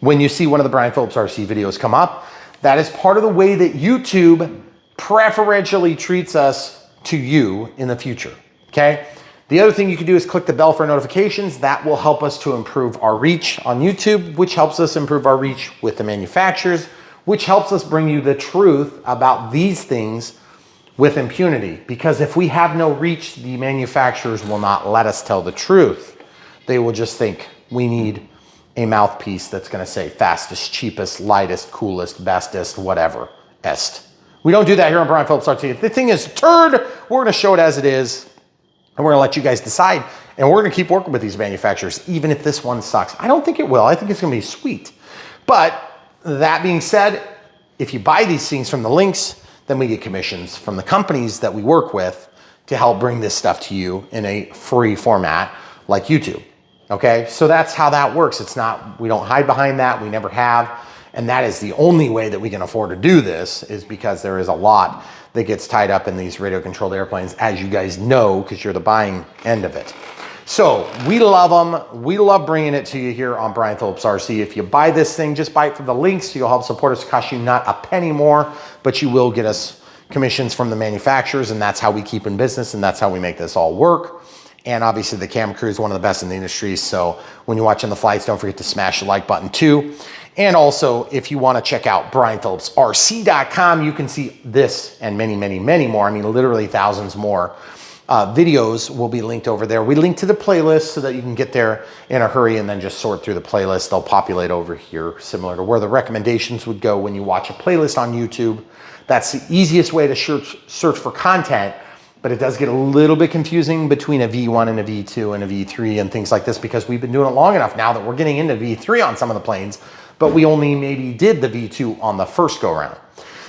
When you see one of the Brian Phillips RC videos come up, that is part of the way that YouTube preferentially treats us to you in the future, okay? The other thing you can do is click the bell for notifications. That will help us to improve our reach on YouTube, which helps us improve our reach with the manufacturers, which helps us bring you the truth about these things with impunity. Because if we have no reach, the manufacturers will not let us tell the truth. They will just think we need a mouthpiece that's gonna say fastest, cheapest, lightest, coolest, bestest, whatever, est. We don't do that here on Brian Phillips RT. If the thing is turd, we're gonna show it as it is, and we're gonna let you guys decide, and we're gonna keep working with these manufacturers, even if this one sucks. I don't think it will. I think it's gonna be sweet. But that being said, if you buy these things from the links, then we get commissions from the companies that we work with to help bring this stuff to you in a free format like YouTube. Okay, so that's how that works. It's not, we don't hide behind that. We never have. And that is the only way that we can afford to do this, is because there is a lot that gets tied up in these radio controlled airplanes, as you guys know, because you're the buying end of it. So we love them. We love bringing it to you here on Brian Phillips RC. If you buy this thing, just buy it from the links. You'll help support us. It costs you not a penny more, but you will get us commissions from the manufacturers, and that's how we keep in business, and that's how we make this all work. And obviously the camera crew is one of the best in the industry. So when you're watching the flights, don't forget to smash the like button too. And also, if you want to check out BrianPhillipsRC.com, you can see this and many, many, many more. I mean, literally thousands more videos will be linked over there. We link to the playlist so that you can get there in a hurry and then just sort through the playlist. They'll populate over here, similar to where the recommendations would go when you watch a playlist on YouTube. That's the easiest way to search for content. But it does get a little bit confusing between a V1 and a V2 and a V3 and things like this, because we've been doing it long enough now that we're getting into V3 on some of the planes, but we only maybe did the V2 on the first go around.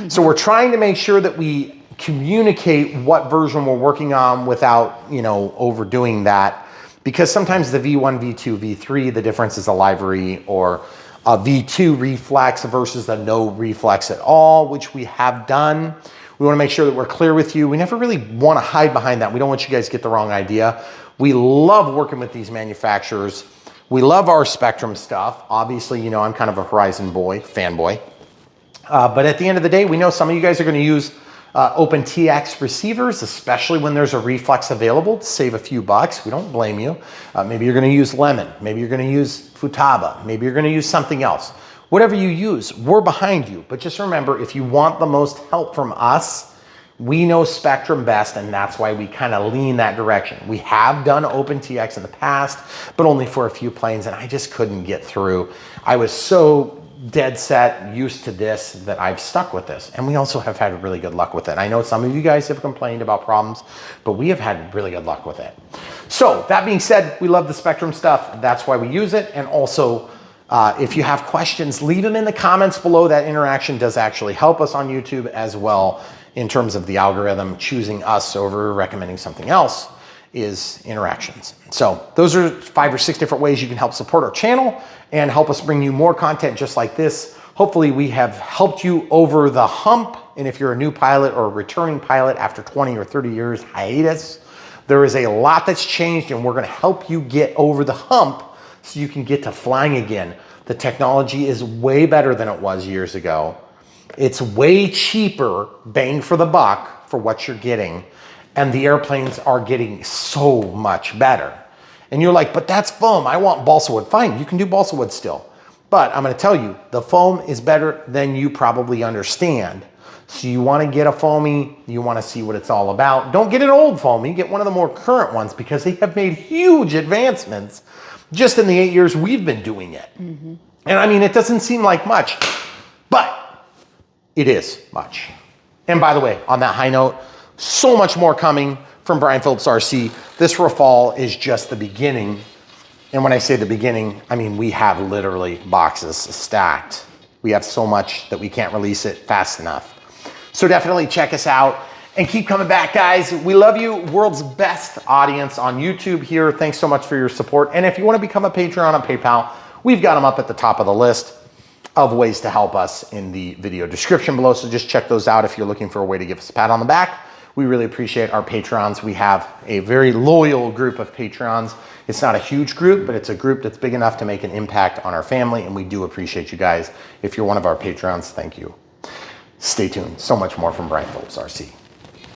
So we're trying to make sure that we communicate what version we're working on without, you know, overdoing that, because sometimes the V1, V2, V3, the difference is a livery, or a V2 reflex versus a no reflex at all, which we have done. We want to make sure that we're clear with you. We never really want to hide behind that. We don't want you guys to get the wrong idea. We love working with these manufacturers. We love our Spectrum stuff. Obviously, you know, I'm kind of a Horizon boy, fanboy. But at the end of the day, we know some of you guys are going to use OpenTX receivers, especially when there's a reflex available, to save a few bucks. We don't blame you. Maybe you're going to use Lemon. Maybe you're going to use Futaba. Maybe you're going to use something else. Whatever you use, we're behind you. But just remember, if you want the most help from us, we know Spectrum best, and that's why we kind of lean that direction. We have done OpenTX in the past, but only for a few planes, and I just couldn't get through. I was so dead set used to this that I've stuck with this, and we also have had really good luck with it. I know some of you guys have complained about problems, but we have had really good luck with it. So that being said, we love the Spectrum stuff. That's why we use it. And also, if you have questions, leave them in the comments below. That interaction does actually help us on YouTube as well, in terms of the algorithm choosing us over recommending something else is interactions. So those are 5 or 6 different ways you can help support our channel and help us bring you more content just like this. Hopefully we have helped you over the hump. And if you're a new pilot or a returning pilot after 20 or 30 years hiatus, there is a lot that's changed, and we're going to help you get over the hump so you can get to flying again. The technology is way better than it was years ago. It's way cheaper, bang for the buck, for what you're getting. And the airplanes are getting so much better. And you're like, but that's foam. I want balsa wood. Fine, you can do balsa wood still. But I'm going to tell you, the foam is better than you probably understand. So you want to get a foamy, you want to see what it's all about. Don't get an old foamy, get one of the more current ones, because they have made huge advancements just in the 8 years we've been doing it. And I mean, it doesn't seem like much, but it is much. And by the way, on that high note, so much more coming from Brian Phillips RC. This Rafale is just the beginning. And when I say the beginning, I mean, we have literally boxes stacked. We have so much that we can't release it fast enough. So definitely check us out and keep coming back, guys. We love you. World's best audience on YouTube here. Thanks so much for your support. And if you want to become a Patreon on PayPal, we've got them up at the top of the list of ways to help us in the video description below. So just check those out if you're looking for a way to give us a pat on the back. We really appreciate our Patrons. We have a very loyal group of Patrons. It's not a huge group, but it's a group that's big enough to make an impact on our family, and we do appreciate you guys. If you're one of our Patrons, thank you. Stay tuned. So much more from Brian Phillips RC.